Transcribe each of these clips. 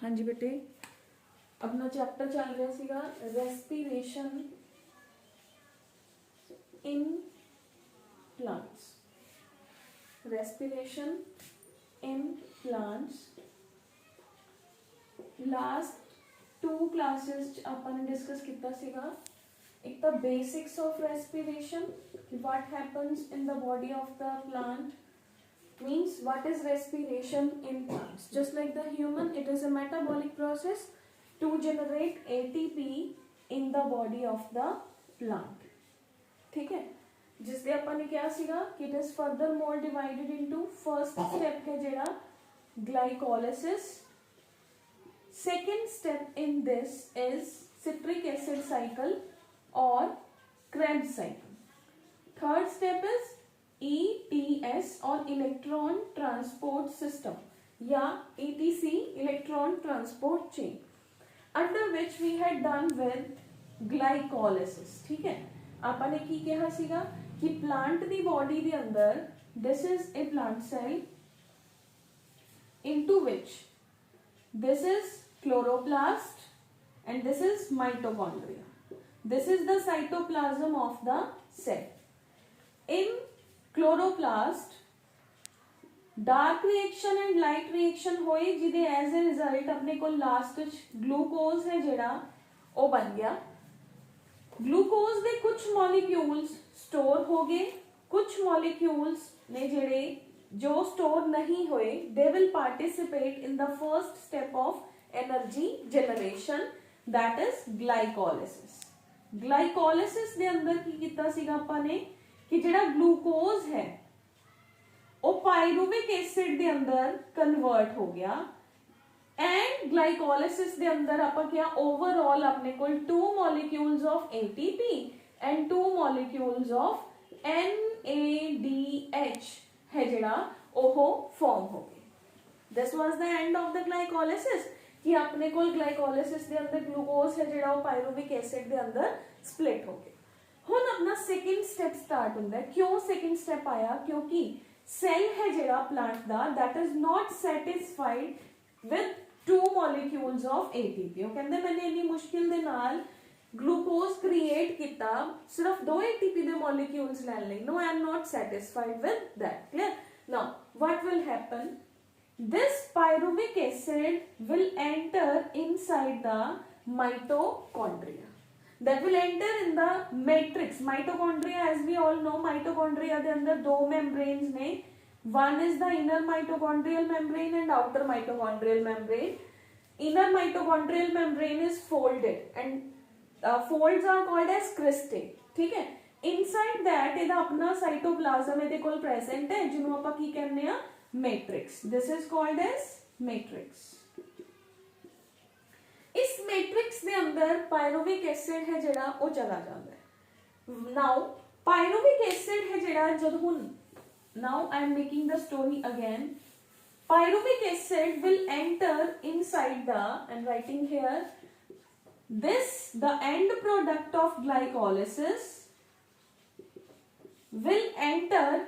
हाँ जी बेटे, अपना चैप्टर चल रहा सीगा respiration in plants. Respiration in plants last 2 classes upon discuss किया सीगा। एक तो basics of respiration, what happens in the body of the plant, means what is respiration in plants. Just like the human, it is a metabolic process to generate ATP in the body of the plant. ठीक है, जिसके अपन ने क्या सीगा कि it is further more divided into first step है जेड़ा glycolysis. Second step in this is citric acid cycle or Krebs cycle. Third step is ETS और इलेक्ट्रॉन ट्रांसपोर्ट सिस्टम या ETC electron transport chain, under which we had done with glycolysis. ठीक है, आपा ने की कहा सीगा कि प्लांट दी बॉडी दे अंदर this is a plant cell into which this is chloroplast and this is mitochondria. This is the cytoplasm of the cell. In chloroplast dark reaction and light reaction होए जिदे एज ए रिजल्ट अपने को last glucose है जेड़ा वो बन गया। Glucose दे कुछ मॉलिक्यूल्स स्टोर हो गए, कुछ मॉलिक्यूल्स ने जेड़े जो स्टोर नहीं होए they will participate in the first step of energy generation, that is glycolysis. Glycolysis दे अंदर की कीता सीगा आपां ने कि जेड़ा ग्लूकोज है वो पायरुविक एसिड दे अंदर कन्वर्ट हो गया एंड ग्लाइकोलिसिस दे अंदर आपा क्या ओवरऑल अपने को 2 molecules of ATP and 2 molecules of NADH है जेड़ा ओहो फॉर्म हो गए। This was the end of the glycolysis कि अपने को ग्लाइकोलिसिस दे अंदर ग्लूकोज है जेड़ा वो पायरुविक एसिड दे अंदर स्प्लिट हो गया। हुण अपना सेकंड स्टेप स्टार्ट होंदा है। क्यों सेकंड स्टेप आया? क्योंकि सेल है जेड़ा प्लांट दा that is not satisfied with 2 molecules of ATP। वो कहंदे मैंने इतनी मुश्किल दे नाल ग्लूकोज क्रिएट किया सिर्फ 2 ATP दे मॉलिक्यूल्स लैन लई। No, I am not satisfied with that. Clear? Now what will happen? This pyruvic acid will enter inside the mitochondria, that will enter in the matrix. Mitochondria, as we all know, mitochondria दे अंदर 2 membranes ने, one is the inner mitochondrial membrane and outer mitochondrial membrane. Inner mitochondrial membrane is folded and folds are called as cristae. ठीक है, inside that ਇਹਦਾ अपना cytoplasm ਇਹਦੇ ਕੋਲ present है ਜਿਹਨੂੰ ਆਪਾਂ ਕੀ ਕਹਿੰਦੇ ਆ matrix. This is called as matrix. इस मैट्रिक्स दे अंदर पायरुविक एसिड है जेड़ा वो चला जाता है। नाउ पायरुविक एसिड है जेड़ा जब हुन now I am making the story again. Pyruvic acid will enter inside the end writing here this the end product of glycolysis will enter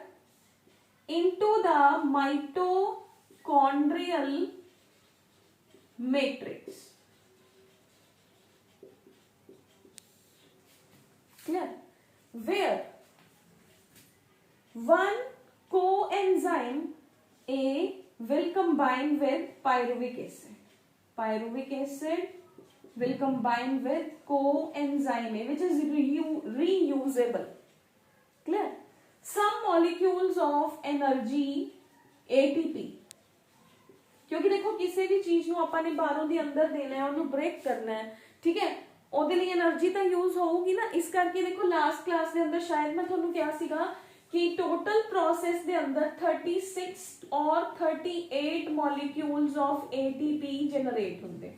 into the mitochondrial matrix. Clear? Where one coenzyme A will combine with pyruvic acid. Pyruvic acid will combine with coenzyme A, which is reusable. Clear? Some molecules of energy ATP. क्योंकि देखो किसी भी चीज ਨੂੰ ਆਪਾਂ ਨੇ ਬਾਹਰੋਂ ਦੀ ਅੰਦਰ ਦੇਣਾ ਹੈ, ਉਹਨੂੰ ਬ੍ਰੇਕ ਕਰਨਾ ਹੈ, ਠੀਕ ਹੈ, ਉਹਦੇ ਲਈ એનર્ਜੀ ਤਾਂ ਯੂਜ਼ ਹੋਊਗੀ ਨਾ। ਇਸ ਕਰਕੇ ਦੇਖੋ ਲਾਸਟ ਕਲਾਸ ਦੇ ਅੰਦਰ ਸ਼ਾਇਦ ਮੈਂ ਤੁਹਾਨੂੰ ਕਿਹਾ ਸੀਗਾ ਕਿ ਟੋਟਲ ਪ੍ਰੋਸੈਸ ਦੇ ਅੰਦਰ 36 ਔਰ 38 ਮੋਲੀਕਿਊਲਸ ਆਫ ATP ਜਨਰੇਟ ਹੁੰਦੇ।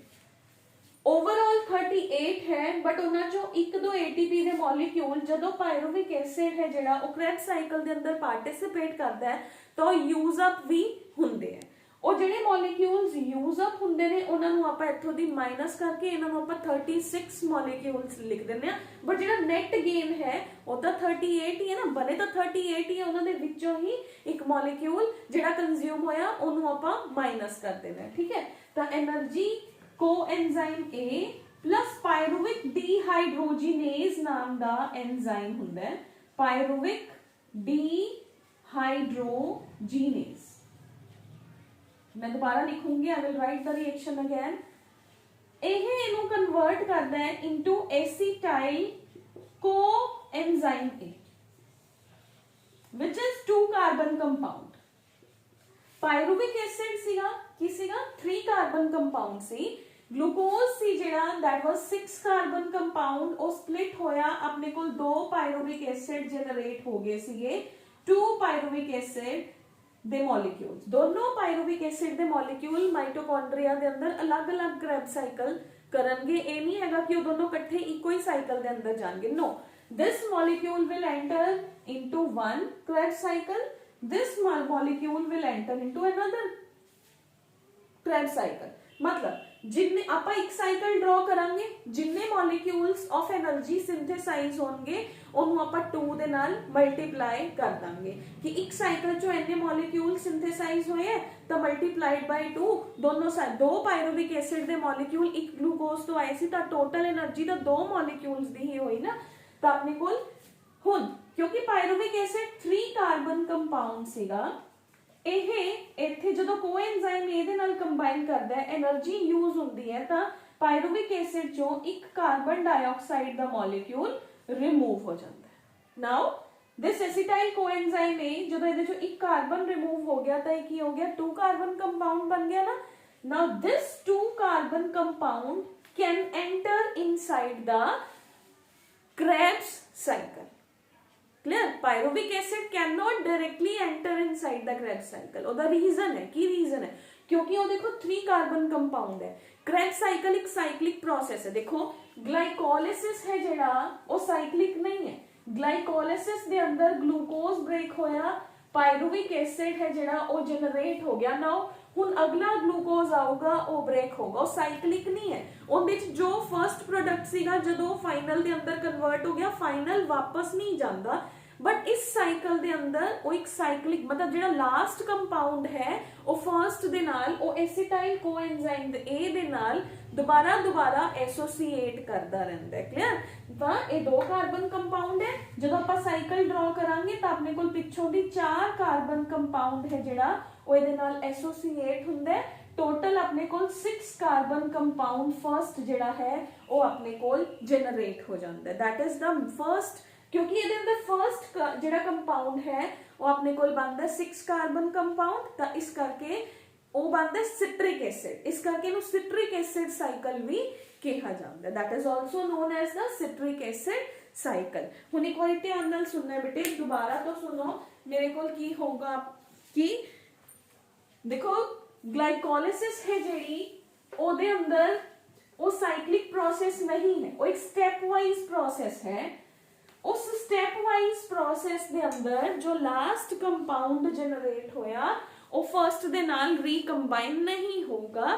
ओवरऑल 38 है बट ਉਹਨਾਂ ਚੋਂ 1-2 ATP ਦੇ ਮੋਲੀਕਿਊਲ ਜਦੋਂ ਪਾਇਰੂਵਿਕ ਐਸਿਡ ਹੈ ਜਿਹੜਾ ਉਹ ਕ੍ਰੈਬਸ ਸਾਈਕਲ ਦੇ ਅੰਦਰ ਪਾਰਟਿਸਿਪੇਟ ਕਰਦਾ ਹੈ ਤਾਂ ਯੂਜ਼ ਅਪ ਵੀ ਹੁੰਦੇ ਹੈ। ਉਹ ਜਿਹੜੇ ਮੋਲੀਕਿਊਲਸ ਯੂਜ਼ ਅਪ ਹੁੰਦੇ ਨੇ ਉਹਨਾਂ ਨੂੰ ਆਪਾਂ ਇੱਥੋਂ ਦੀ ਮਾਈਨਸ ਕਰਕੇ ਇਹਨਾਂ ਨੂੰ ਆਪਾਂ 36 ਮੋਲੀਕਿਊਲਸ ਲਿਖ ਦਿੰਦੇ ਆ, ਬਟ ਜਿਹੜਾ ਨੈਟ ਗੇਨ ਹੈ ਉਹ ਤਾਂ 38 ਹੀ ਹੈ ਨਾ, ਬਣੇ ਤਾਂ 38 ਹੀ ਹੈ, ਉਹਨਾਂ ਦੇ ਵਿੱਚੋਂ ਹੀ ਇੱਕ ਮੋਲੀਕਿਊਲ ਜਿਹੜਾ ਕੰਜ਼ਿਊਮ ਹੋਇਆ ਉਹਨੂੰ ਆਪਾਂ ਮਾਈਨਸ ਕਰ ਦੇਣਾ ਹੈ, ਠੀਕ ਹੈ। ਤਾਂ એનર્ਜੀ ਕੋਐਨਜ਼ਾਈਮ A ਪਲਸ ਪਾਇਰੂਵਿਕ ਡੀਹਾਈਡਰੋਜੀਨੇਜ਼ ਨਾਮ ਦਾ ਐਨਜ਼ਾਈਮ ਹੁੰਦਾ ਹੈ, ਪਾਇਰੂਵਿਕ ਡੀਹਾਈਡਰੋਜੀਨੇਜ਼। मैं दोबारा लिखूंगी, I will write the reaction again. ਇਹਨੂੰ ਕਨਵਰਟ ਕਰਦਾ ਹੈ into acetyl coenzyme A which is 2 carbon compound. Pyruvic acid ਸੀਗਾ ਕੀ ਸੀਗਾ 3 ਕਾਰਬਨ ਕੰਪਾਊਂਡ ਸੀ, ਗਲੂਕੋਜ਼ ਸੀ ਜਿਹੜਾ that was 6 ਕਾਰਬਨ ਕੰਪਾਊਂਡ, ਉਹ ਸਪਲਿਟ ਹੋਇਆ, ਆਪਣੇ ਕੋਲ 2 ਪਾਇਰੂਵਿਕ ਐਸਿਡ ਜਨਰੇਟ ਹੋ ਗਏ ਸੀਗੇ, 2 ਪਾਇਰੂਵਿਕ ਐਸਿਡ ਦੇ ਮੋਲੀਕਿਊਲਸ। ਦੋਨੋਂ ਪਾਇਰੂਵਿਕ ਐਸਿਡ ਦੇ ਮੋਲੀਕਿਊਲ ਮਾਈਟੋਕੌਂਡਰੀਆ ਦੇ ਅੰਦਰ ਅਲੱਗ-ਅਲੱਗ ਕ੍ਰੈਬਸ ਸਾਈਕਲ ਕਰਨਗੇ, ਇਹ ਨਹੀਂ ਹੈਗਾ ਕਿ ਉਹ ਦੋਨੋਂ ਇਕੱਠੇ ਇੱਕੋ ਹੀ ਸਾਈਕਲ ਦੇ ਅੰਦਰ ਜਾਣਗੇ, no, this molecule will enter into one Krebs cycle, this molecule will enter into another Krebs cycle। मतलब जिन्ने ਆਪਾਂ ਇੱਕ ਸਾਈਕਲ ਡਰਾ ਕਰਾਂਗੇ, ਜਿੰਨੇ ਮੋਲੀਕਿਊਲਸ ਆਫ એનર્ਜੀ ਸਿੰਥੇਸਾਈਜ਼ ਹੋਣਗੇ ਉਹਨੂੰ ਆਪਾਂ 2 ਦੇ ਨਾਲ ਮਲਟੀਪਲਾਈ ਕਰ ਦਾਂਗੇ ਕਿ ਇੱਕ ਸਾਈਕਲ ਚੋਂ ਇੰਨੇ ਮੋਲੀਕਿਊਲ ਸਿੰਥੇਸਾਈਜ਼ ਹੋਏ ਤਾਂ ਮਲਟੀਪਲਾਈਡ ਬਾਈ 2, ਦੋਨੋਂ ਸਾਈਡ 2 ਪਾਇਰੂਵਿਕ ਐਸਿਡ ਦੇ ਮੋਲੀਕਿਊਲ ਇੱਕ ਗਲੂਕੋਜ਼ ਤੋਂ ਆਏ ਸੀ ਤਾਂ ਟੋਟਲ એનર્ਜੀ ਤਾਂ 2 ਮੋਲੀਕਿਊਲਸ ਦੀ ਹੀ ਹੋਈ ਨਾ। ਤਾਂ ਆਪਣੇ ਕੋਲ ਹੁਣ ਕਿਉਂਕਿ ਪਾਇਰੂਵਿਕ ਐਸਿਡ 3 ਕਾਰਬਨ ਕੰਪਾਊਂਡ ਸੀਗਾ, ਇਹ ਇੱਥੇ ਜਦੋਂ ਕੋਐਨਜ਼ਾਈਮ ਇਹਦੇ ਨਾਲ ਕੰਬਾਈਨ ਕਰਦਾ ਹੈ એનર્ਜੀ ਯੂਜ਼ ਹੁੰਦੀ ਹੈ ਤਾਂ ਪਾਇਰੂਵਿਕ ਐਸਿਡ ਚੋਂ ਇੱਕ ਕਾਰਬਨ ਡਾਈਆਕਸਾਈਡ ਦਾ ਮੋਲੀਕਿਊਲ ਰਿਮੂਵ ਹੋ ਜਾਂਦਾ ਹੈ। ਨਾਓ ਦਿਸ ਐਸੀਟਾਈਲ ਕੋਐਨਜ਼ਾਈਮ A ਜਦੋਂ ਇਹਦੇ ਚੋਂ ਇੱਕ ਕਾਰਬਨ ਰਿਮੂਵ ਹੋ ਗਿਆ ਤਾਂ ਇਹ ਕੀ ਹੋ ਗਿਆ 2 ਕਾਰਬਨ ਕੰਪਾਊਂਡ ਬਣ ਗਿਆ ਨਾ। ਨਾਓ ਦਿਸ 2 carbon compound can enter inside the Krebs cycle। Clear? Pyruvic acid cannot directly enter inside the Krebs cycle। ਉਹਦਾ रीजन है, की रीजन है? क्योंकि वो देखो 3 कार्बन कंपाउंड है। Krebs cycle एक साइक्लिक प्रोसेस है। देखो ग्लाइकोलिसिस है जेड़ा वो साइक्लिक नहीं है। ग्लाइकोलिसिस दे अंदर ग्लूकोज ब्रेक होया, पायरुविक एसिड है जेड़ा वो जनरेट हो गया। नाउ ਹੁਣ ਅਗਲਾ ਗਲੂਕੋਜ਼ ਆਊਗਾ ਉਹ ਬ੍ਰੇਕ ਹੋਗਾ, ਉਹ ਸਾਈਕਲਿਕ ਨਹੀਂ ਹੈ। ਉਹਦੇ ਵਿੱਚ ਜੋ ਫਰਸਟ ਪ੍ਰੋਡਕਟ ਸੀਗਾ ਜਦੋਂ ਫਾਈਨਲ ਦੇ ਅੰਦਰ ਕਨਵਰਟ ਹੋ ਗਿਆ, ਫਾਈਨਲ ਵਾਪਸ ਨਹੀਂ ਜਾਂਦਾ, ਬਟ ਇਸ ਸਾਈਕਲ ਦੇ ਅੰਦਰ ਉਹ ਇੱਕ ਸਾਈਕਲਿਕ ਮਤਲਬ ਜਿਹੜਾ ਲਾਸਟ ਕੰਪਾਊਂਡ ਹੈ ਉਹ ਫਰਸਟ ਦੇ ਨਾਲ ਉਹ ਐਸੀਟਾਈਲ ਕੋਐਨਜ਼ਾਈਮ ਦੇ A ਦੇ ਨਾਲ ਦੁਬਾਰਾ ਐਸੋਸੀਏਟ ਕਰਦਾ ਰਹਿੰਦਾ ਹੈ। ਕਲੀਅਰ? ਤਾਂ ਇਹ 2 ਕਾਰਬਨ ਕੰਪਾਊਂਡ ਹੈ, ਜਦੋਂ ਆਪਾਂ ਸਾਈਕਲ ਡਰਾ ਕਰਾਂਗੇ ਤਾਂ ਆਪਣੇ ਕੋਲ ਪਿੱਛੋਂ ਦੀ 4 ਕਾਰਬਨ ਕੰਪਾਊਂਡ ਹੈ ਜਿਹੜਾ ਉਹ ਇਹਦੇ ਨਾਲ ਐਸੋਸੀਏਟ ਹੁੰਦਾ ਹੈ। टोटल अपने को 6 कार्बन कंपाउंड फर्स्ट जिहड़ा है वो अपने को जनरेट हो जाता है। दैट इज द फर्स्ट, क्योंकि ये अंदर फर्स्ट जिहड़ा कंपाउंड है वो अपने को बनता है 6 कार्बन कंपाउंड, तो इस करके वो बनता है सिट्रिक एसिड, इस करके इहनूं सिट्रिक एसिड साइकिल भी कहा जाता है। That is also known as the citric acid cycle. हुण एक बार ध्यान नाल सुनना बेटे, दोबारा तो सुनो मेरे को की होगा कि देखो ग्लाइकोलिसिस है जेडी ओदे अंदर वो साइक्लिक प्रोसेस नहीं है, वो एक स्टेप वाइज प्रोसेस है। उस स्टेप वाइज प्रोसेस दे अंदर जो लास्ट कंपाउंड जनरेट होया वो फर्स्ट दे नाल रिकंबाइन नहीं होगा,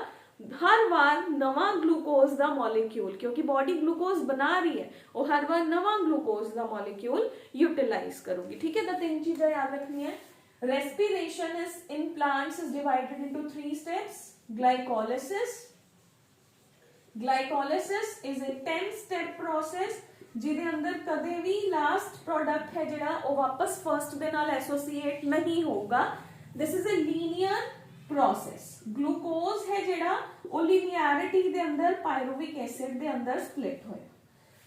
हर बार नवा ग्लूकोज दा मॉलिक्यूल, क्योंकि बॉडी ग्लूकोज बना रही है, वो हर बार नवा ग्लूकोज दा मॉलिक्यूल यूटिलाइज करूंगी। ठीक है, तो 3 चीजें याद रखनी है। Respiration is in plants is divided into 3 steps. Glycolysis. Glycolysis is a 10-step process ਜਿਹਦੇ ਅੰਦਰ ਕਦੇ ਵੀ ਲਾਸਟ ਪ੍ਰੋਡਕਟ ਹੈ ਜਿਹੜਾ ਉਹ ਵਾਪਸ ਫਰਸਟ ਦੇ ਨਾਲ ਐਸੋਸੀਏਟ ਨਹੀਂ ਹੋਊਗਾ। This is a linear process. Glucose ਹੈ ਜਿਹੜਾ ਉਹ linearity ਦੇ ਅੰਦਰ pyruvic acid ਦੇ ਅੰਦਰ split ਹੋਇਆ।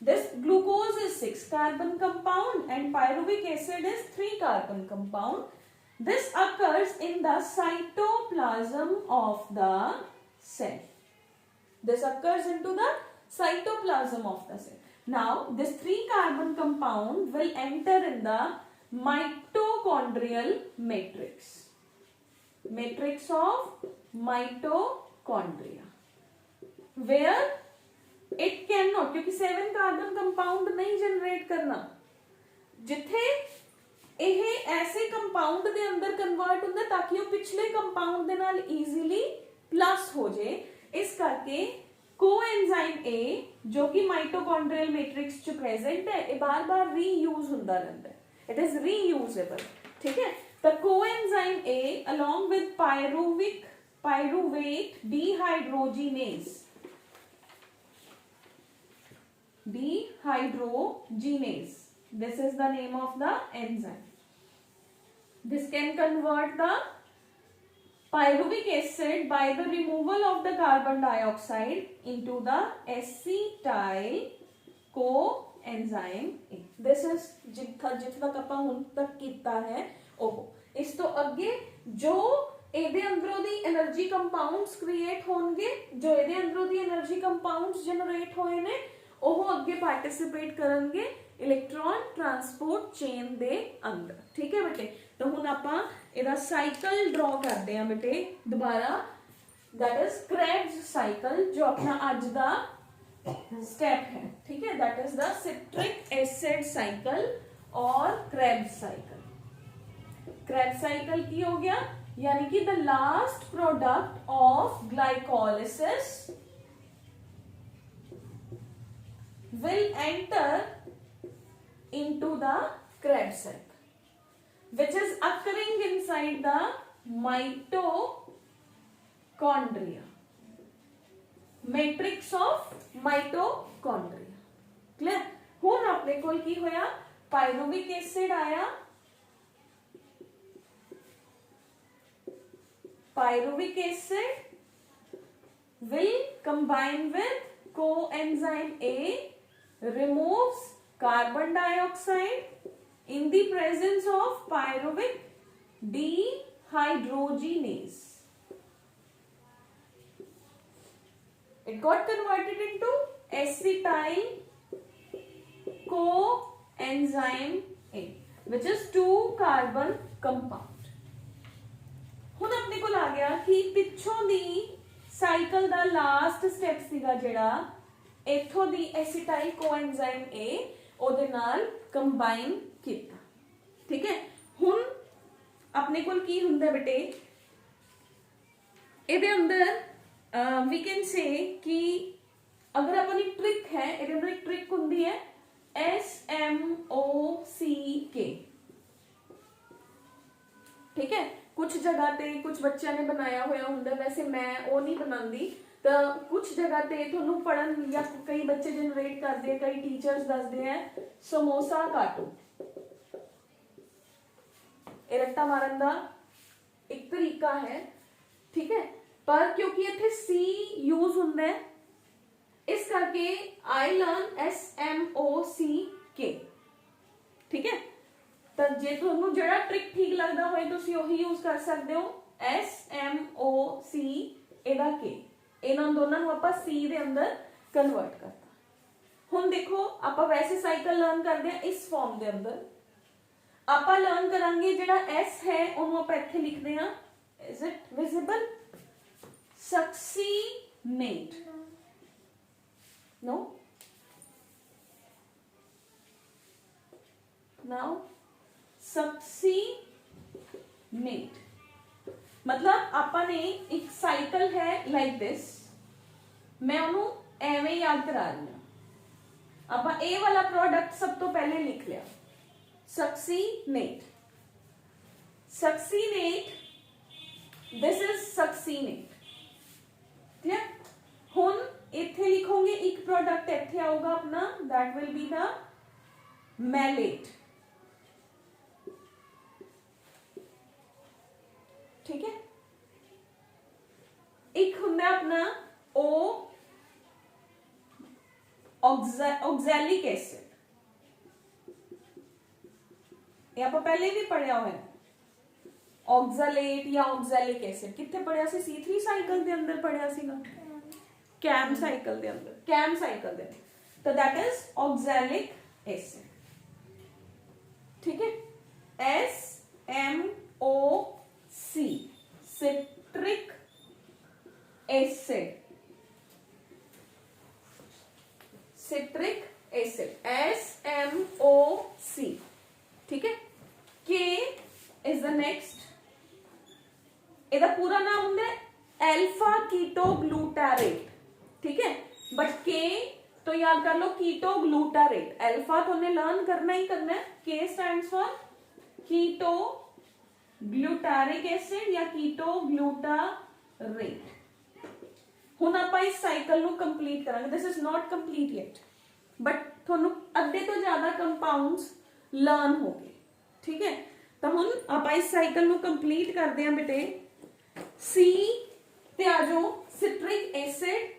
This glucose is 6 carbon compound and pyruvic acid is 3 carbon compound. This occurs in the cytoplasm of the cell. This occurs into the cytoplasm of the cell. Now, this 3 carbon compound will enter in the mitochondrial matrix. Matrix of mitochondria. Where it cannot, क्योंकि 7 carbon compound नहीं generate करना, जिथे ਇਹ ਐਸੇ compound ਦੇ ਅੰਦਰ convert ਹੁੰਦਾ ਤਾਂ ਕਿ ਉਹ ਪਿਛਲੇ ਕੰਪਾਊਂਡ ਦੇ ਨਾਲ ਈਜ਼ੀਲੀ ਪਲਸ ਹੋ ਜੇ। ਇਸ ਕਰਕੇ ਕੋਐਂਜ਼ਾਈਮ A ਜੋ ਕਿ ਮਾਈਟੋਕॉन्ड्रियल मैट्रिक्स ਚ प्रेजेंट है ਇਹ बार-बार रीयूज ਹੁੰਦਾ ਰਹਿੰਦਾ ਹੈ, इट इज रीयूजेबल। ठीक है, तो coenzyme A along with pyruvate dehydrogenase this is the name of the enzyme। this can convert the pyruvic acid by the removal of the carbon dioxide into the acetyl coenzyme A। this is जिथे तक ਆਪਾਂ ਹੁਣ तक ਕੀਤਾ है ਉਹ। ਇਸ ਤੋਂ ਅੱਗੇ ਜੋ ਇਹਦੇ ਅੰਦਰੋਂ ਦੀ એનર્ਜੀ ਕੰਪਾਊਂਡਸ ਕ੍ਰੀਏਟ ਹੋਣਗੇ, ਜੋ ਇਹਦੇ ਅੰਦਰੋਂ ਦੀ એનર્ਜੀ ਕੰਪਾਊਂਡਸ ਜਨਰੇਟ ਹੋਏ ਨੇ ਉਹ ਅੱਗੇ ਪਾਰਟਿਸਿਪੇਟ ਕਰਨਗੇ ਇਲੈਕਟ੍ਰॉन ट्रांसपोर्ट चेन ਦੇ ਅੰਦਰ। ठीक है बेटे, तो ਹੁਣ ਆਪਾਂ ਇਹਦਾ ਸਾਈਕਲ ਡਰਾ ਕਰਦੇ ਹਾਂ बेटे ਦੁਬਾਰਾ, दैट इज क्रेब्स साइकिल जो अपना आज ਦਾ स्टेप है। ठीक है, that is the citric acid cycle और क्रेब्स साइकिल। क्रेब्स साइकिल की हो गया यानी कि the last product of glycolysis will enter into the Krebs cycle, which is occurring inside the mitochondria, matrix of mitochondria। clear? हुण अपने कोल की होया, पायरुविक एसिड आया, pyruvic acid will combine with coenzyme A, removes carbon dioxide in the presence of pyruvic dehydrogenase। it got converted into acetyl coenzyme A, which is 2 carbon compound। ਹੁਣ ਆਪਣੇ ਕੋਲ ਆ ਗਿਆ ਕਿ ਪਿੱਛੋਂ ਦੀ ਸਾਈਕਲ ਦਾ ਲਾਸਟ ਸਟੈਪ ਸੀਗਾ ਜਿਹੜਾ ਇਥੋਂ ਦੀ ਐਸੀਟਾਈਲ ਕੋਐਂਜ਼ਾਈਮ A ਉਹਦੇ ਨਾਲ ਕੰਬਾਈਨ ਕੀਤਾ। ਠੀਕ ਹੈ, ਹੁਣ ਆਪਣੇ ਕੋਲ ਕੀ ਹੁੰਦਾ ਬੇਟੇ ਇਹਦੇ ਅੰਦਰ ਵੀ ਕੈਨ ਸੇ ਕਿ ਅਗਰ ਆਪਣੀ ਟ੍ਰਿਕ ਹੈ ਇਹਦੇ ਅੰਦਰ ਇੱਕ ਟ੍ਰਿਕ ਹੁੰਦੀ ਹੈ SMOCK। ठीक है, कुछ जगह ते कुछ बच्चों ने बनाया होया हुंदा, वैसे मैं वो नहीं बनांदी, तो कुछ जगह ते तुहानू पढ़न या कई बच्चे जनरेट करते हैं, कई टीचर्स दसदे हैं समोसा काटो। ये रट्टा मारन दा एक तरीका है। ठीक है, पर क्योंकि इत्थे सी यूज हुंदा है इस करके आई लर्न SMOCK। ठीक है, तो जे तुहानू जेड़ा ट्रिक ठीक लगदा होए तुसी ओही यूज कर सकदे हो SMOC एदा K। इन्हां दोनों नू आपां C दे अंदर कन्वर्ट करता। हुण देखो आपां वैसे साइकिल लर्न करदे हैं इस फॉर्म दे अंदर, आपां लर्न करांगे जेड़ा S है ओनू आपां इत्थे लिखदे हां, is it visible? Succinate, no now succinate मतलब आपा ने एक साइकिल है लाइक दिस, मैं उन्होंने एवें याद करा रही हूं। आपा ए वाला प्रोडक्ट सब तो पहले लिख लिया succinate, succinate, this is succinate. Clear? हुण इत्थे लिखोगे एक प्रोडक्ट इत्थे आऊगा अपना, that will be the malate. ठीक है, एक हुंदा अपना ओ ऑक्सैलिक एसिड, ये आप पहले भी पढ़िया हुआ है ऑक्सैलेट या ऑक्सैलिक एसिड। कितने पढ़िया सी? C3 साइकिल दे अंदर पढ़िया सीगा, कैम साइकिल दे अंदर, कैम साइकिल दे अंदर, तो दैट इज ऑक्सैलिक एसिड। ठीक है, SMOC citric acid, citric acid SMOC। ठीक है, K is the next. ਇਹਦਾ ਪੂਰਾ ਨਾਮ ਹੁੰਦਾ ਹੈ अल्फा कीटोग्लूटारेट, ठीक है, बट K तो याद कर लो कीटोग्लूटारेट। अल्फा तो हमने लर्न करना ही करना है। K stands for keto glutaric acid या कीटोग्लूटारेट। ਹੁਣ ਆਪਾਂ ਇਸ ਸਾਈਕਲ ਨੂੰ ਕੰਪਲੀਟ ਕਰਾਂਗੇ। This is not complete yet, but ਤੁਹਾਨੂੰ ਅੱਧੇ ਤੋਂ ਜ਼ਿਆਦਾ ਕੰਪਾਊਂਡਸ ਲਰਨ ਹੋ ਗਏ, ਠੀਕ ਹੈ। ਤਾਂ ਹੁਣ ਆਪਾਂ ਇਸ ਸਾਈਕਲ ਨੂੰ ਕੰਪਲੀਟ ਕਰਦੇ ਹਾਂ ਬੇਟੇ। C ਤੇ ਆ ਜਾਓ ਸਿਟ੍ਰਿਕ ਐਸਿਡ।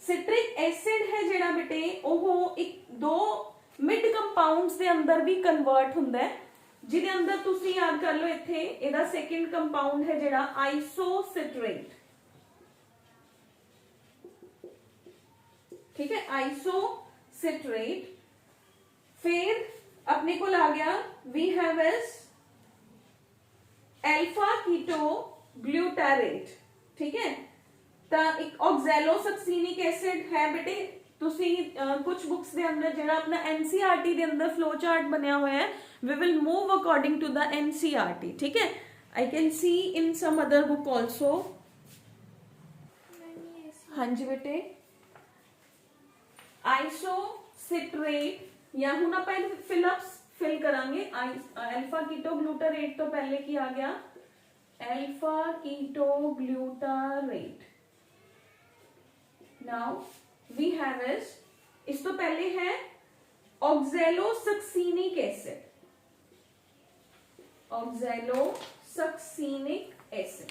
ਸਿਟ੍ਰਿਕ ਐਸਿਡ ਹੈ ਜਿਹੜਾ ਬੇਟੇ ਉਹ ਇੱਕ ਦੋ ਮਿਡ ਕੰਪਾਊਂਡਸ ਦੇ ਅੰਦਰ ਵੀ ਕਨਵਰਟ ਹੁੰਦਾ ਹੈ, ਜਿਹਦੇ ਅੰਦਰ ਤੁਸੀਂ ਯਾਦ ਕਰ ਲਓ ਇੱਥੇ ਇਹਦਾ ਸੈਕਿੰਡ ਕੰਪਾਊਂਡ ਹੈ ਜਿਹੜਾ ਆਈਸੋਸਿਟਰੇਟ, ठीक है, आइसोसिट्रेट। फिर अपने को आ गया we have as alpha ketoglutarate, ठीक है। तो एक ऑक्सैलोसक्सिनिक एसिड है बेटे। तुसी कुछ बुक्स दे अंदर जेड़ा अपना एनसीईआरटी दे अंदर फ्लो चार्ट बनया हुआ है, we will move according to the NCERT, ठीक है। I can see in some other book also. हाँ जी बेटे, आइसोसिट्रेट या हुन आप फिलअप्स फिल करांगे। अल्फा कीटोग्लूटारेट तो पहले की आ गया alpha ketoglutarate. Now we have इस तो पहले है ऑक्सैलोसक्सिनिक एसिड। ऑक्सैलोसक्सिनिक एसिड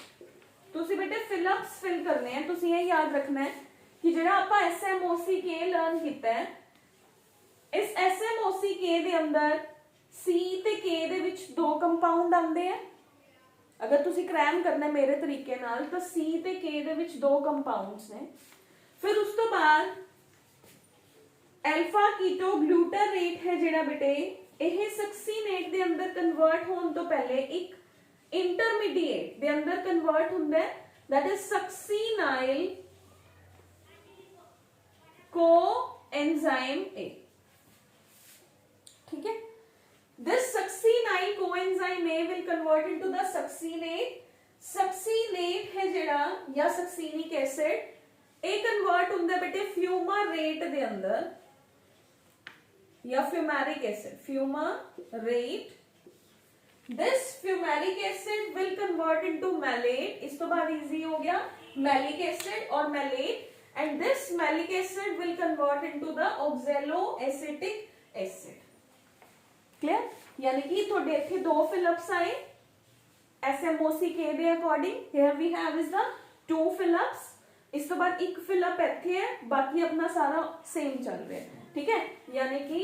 तुसी बेटे फिलअप्स फिल करने हैं। तुसी ये याद रखना है कि ਜਿਹੜਾ ਆਪਾਂ SMOCK ਲਰਨ ਕੀਤਾ ਹੈ, ਇਸ SMOCK ਦੇ ਅੰਦਰ C ਤੇ K ਦੇ ਵਿੱਚ ਦੋ ਕੰਪਾਊਂਡ ਆਉਂਦੇ ਆ। ਅਗਰ ਤੁਸੀਂ ਕ੍ਰੈਮ ਕਰਨਾ ਮੇਰੇ ਤਰੀਕੇ ਨਾਲ ਤਾਂ C ਤੇ K ਦੇ ਵਿੱਚ ਦੋ ਕੰਪਾਊਂਡਸ ਨੇ। ਫਿਰ ਉਸ ਤੋਂ ਬਾਅਦ ਅਲਫਾ ਕੀਟੋਗਲੂਟਾਰੇਟ ਹੈ ਜਿਹੜਾ ਬੇਟੇ ਇਹ सक्सीनेट ਦੇ ਅੰਦਰ ਕਨਵਰਟ ਹੋਣ ਤੋਂ ਪਹਿਲੇ ਇੱਕ ਇੰਟਰਮੀਡੀਏਟ ਦੇ ਅੰਦਰ ਕਨਵਰਟ ਹੁੰਦਾ ਹੈ, that is succinyl coenzyme A, ठीक है। This succinyl coenzyme A will convert into the succinate. Succinate है जेड़ा या सक्सीनिक एसिड ए कन्वर्ट हुंदा बेटे फ्यूमारेट दे अंदर या fumaric acid, fumarate. This fumaric acid will convert into malate. इस तो बाद इजी हो गया मैलिक एसिड और malate, and this malic acid will convert into the oxaloacetic acid। clear? यानी कि थोड़े इत्थे दो फिलअप्स आए SMOCK they according. here we have is the two fill-ups. इस तो बाद एक फिलअप इत्थे है, बाकी अपना सारा सेम चल रहा है, ठीक है। यानी कि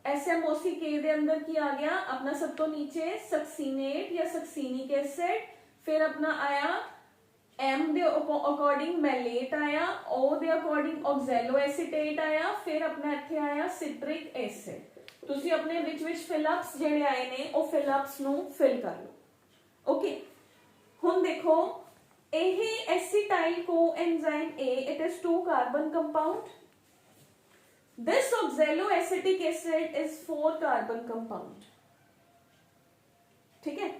SMOCK दे अंदर की आ गया अपना सब तो नीचे सक्सीनेट या सक्सीनिक एसिड, फिर अपना आया M ਦੇ ਅਕੋਰਡਿੰਗ ਮੈਲੇਟ ਆਇਆ, O ਦੇ ਅਕੋਰਡਿੰਗ ऑक्सैलोएसीटेट ਆਇਆ, ਫਿਰ ਆਪਣਾ ਇੱਥੇ ਆਇਆ ਸਿਟ੍ਰਿਕ ਐਸਿਡ। ਤੁਸੀਂ ਆਪਣੇ ਵਿੱਚ ਫਿਲਅਪਸ ਜਿਹੜੇ ਆਏ ਨੇ ਉਹ ਫਿਲਅਪਸ ਨੂੰ ਫਿਲ ਕਰ ਲਓ। ਓਕੇ, ਹੁਣ ਦੇਖੋ ਇਹ ਐਸੀਟਾਈਲ ਕੋਐਂਜ਼ਾਈਮ A, it is 2 carbon compound. This oxaloacetic acid is 4 carbon compound, ठीक है।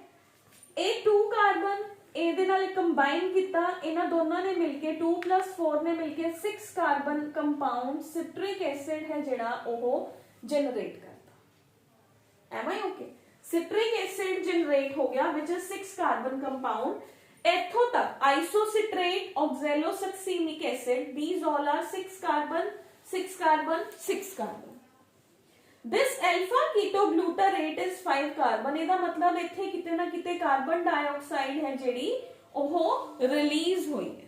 ਇਹ 2 carbon ਇਹਦੇ ਨਾਲ ਕੰਬਾਈਨ ਕੀਤਾ, ਇਹਨਾਂ ਦੋਨਾਂ ਨੇ ਮਿਲਕੇ 2 + 4 ਨੇ ਮਿਲਕੇ 6 ਕਾਰਬਨ ਕੰਪਾਊਂਡ ਸਿਟ੍ਰਿਕ ਐਸਿਡ ਹੈ ਜਿਹੜਾ ਉਹ ਜਨਰੇਟ ਕਰਦਾ। M I okay? Citric acid generate ਹੋ ਗਿਆ ਵਿਚ ਇਜ਼ 6 ਕਾਰਬਨ ਕੰਪਾਊਂਡ। ਇੱਥੋਂ ਤੱਕ ਆਈਸੋਸਿਟ੍ਰੇਟ, ऑक्सैलोसक्सिनिक acid, these all are 6 carbon 6 carbon 6 carbon। This alpha ketoglutarate is 5 carbon। ਇਹਦਾ ਮਤਲਬ ਇੱਥੇ ਕਿਤੇ ਨਾ ਕਿਤੇ ਕਾਰਬਨ ਡਾਈਆਕਸਾਈਡ ਹੈ ਜਿਹੜੀ ਉਹ ਰਿਲੀਜ਼ ਹੋਈ ਹੈ।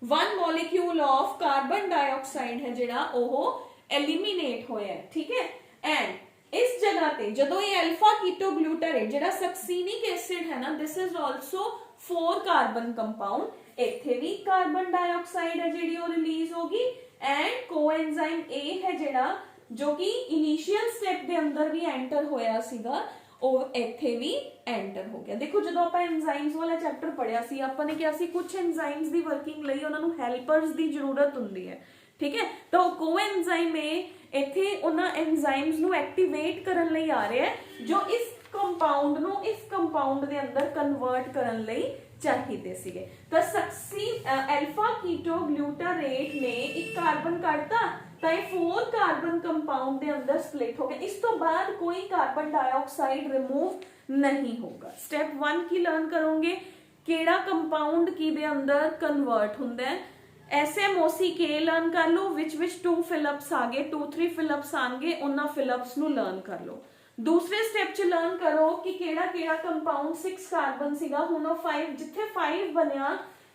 1 molecule of ਕਾਰਬਨ ਡਾਈਆਕਸਾਈਡ ਹੈ ਜਿਹੜਾ ਉਹ ਐਲੀਮੀਨੇਟ ਹੋਇਆ ਹੈ, ਠੀਕ ਹੈ। ਐਂਡ ਇਸ ਜਗ੍ਹਾ ਤੇ ਜਦੋਂ ਇਹ alpha ketoglutarate ਜਿਹੜਾ सक्सीनिक एसिड है ना, this is also 4 carbon compound। ਇੱਥੇ ਵੀ ਕਾਰਬਨ ਡਾਈਆਕਸਾਈਡ ਹੈ ਜਿਹੜੀ ਉਹ ਰਿਲੀਜ਼ ਹੋਗੀ, ਐਂਡ ਕੋਐਂਜ਼ਾਈਮ A ਹੈ ਜਿਹੜਾ जो कि इनिशियल स्टेप ਦੇ ਅੰਦਰ ਵੀ ਐਂਟਰ ਹੋਇਆ ਸੀਗਾ ਉਹ ਇੱਥੇ ਵੀ ਐਂਟਰ ਹੋ ਗਿਆ। ਦੇਖੋ ਜਦੋਂ ਆਪਾਂ ਐਂਜ਼ਾਈਮਸ ਵਾਲਾ ਚੈਪਟਰ ਪੜਿਆ ਸੀ ਆਪਾਂ ਨੇ ਕਿਹਾ ਸੀ ਕੁਝ ਐਂਜ਼ਾਈਮਸ ਦੀ ਵਰਕਿੰਗ ਲਈ ਉਹਨਾਂ ਨੂੰ ਹੈਲਪਰਸ ਦੀ ਜ਼ਰੂਰਤ ਹੁੰਦੀ ਹੈ, ਠੀਕ ਹੈ। ਤਾਂ ਕੋਐਂਜ਼ਾਈਮ A ਇੱਥੇ ਉਹਨਾਂ ਐਂਜ਼ਾਈਮਸ ਨੂੰ ਐਕਟੀਵੇਟ ਕਰਨ ਲਈ ਆ ਰਿਹਾ ਹੈ ਜੋ ਇਸ ਕੰਪਾਊਂਡ ਨੂੰ ਇਸ ਕੰਪਾਊਂਡ ਦੇ ਅੰਦਰ ਕਨਵਰਟ ਕਰਨ ਲਈ ਚਾਹੀਦੇ ਸੀਗੇ। ਤਾਂ ਸਕਸੀ ਐਲਫਾ ਕੀਟੋ ਗਲੂਟਾਰੇਟ ਨੇ ਇੱਕ ਕਾਰਬਨ ਕੱਢਤਾ ਤਾਂ ਇਹ 4 ਕਾਰਬਨ ਕੰਪਾਊਂਡ ਦੇ ਅੰਦਰ ਸਪਲਿਟ ਹੋ ਗਏ। ਇਸ ਤੋਂ ਬਾਅਦ ਕੋਈ ਕਾਰਬਨ डाइऑक्साइड ਰਿਮੂਵ ਨਹੀਂ ਹੋਗਾ। ਸਟੈਪ 1 ਕੀ ਲਰਨ ਕਰੋਗੇ, ਕਿਹੜਾ ਕੰਪਾਊਂਡ ਕਿਹਦੇ ਅੰਦਰ ਕਨਵਰਟ ਹੁੰਦਾ ਹੈ। SMOCK ਲਰਨ ਕਰ ਲਓ, ਵਿੱਚ 2 ਫਿਲਪਸ ਆ ਗਏ, 2-3 ਫਿਲਪਸ ਆਣਗੇ, ਉਹਨਾਂ ਫਿਲਪਸ ਨੂੰ ਲਰਨ ਕਰ ਲਓ। दूसरे स्टेप च लर्न करो कि केड़ा कंपाउंड 6 कार्बन सीगा, हुण 5 जिथे 5 बनया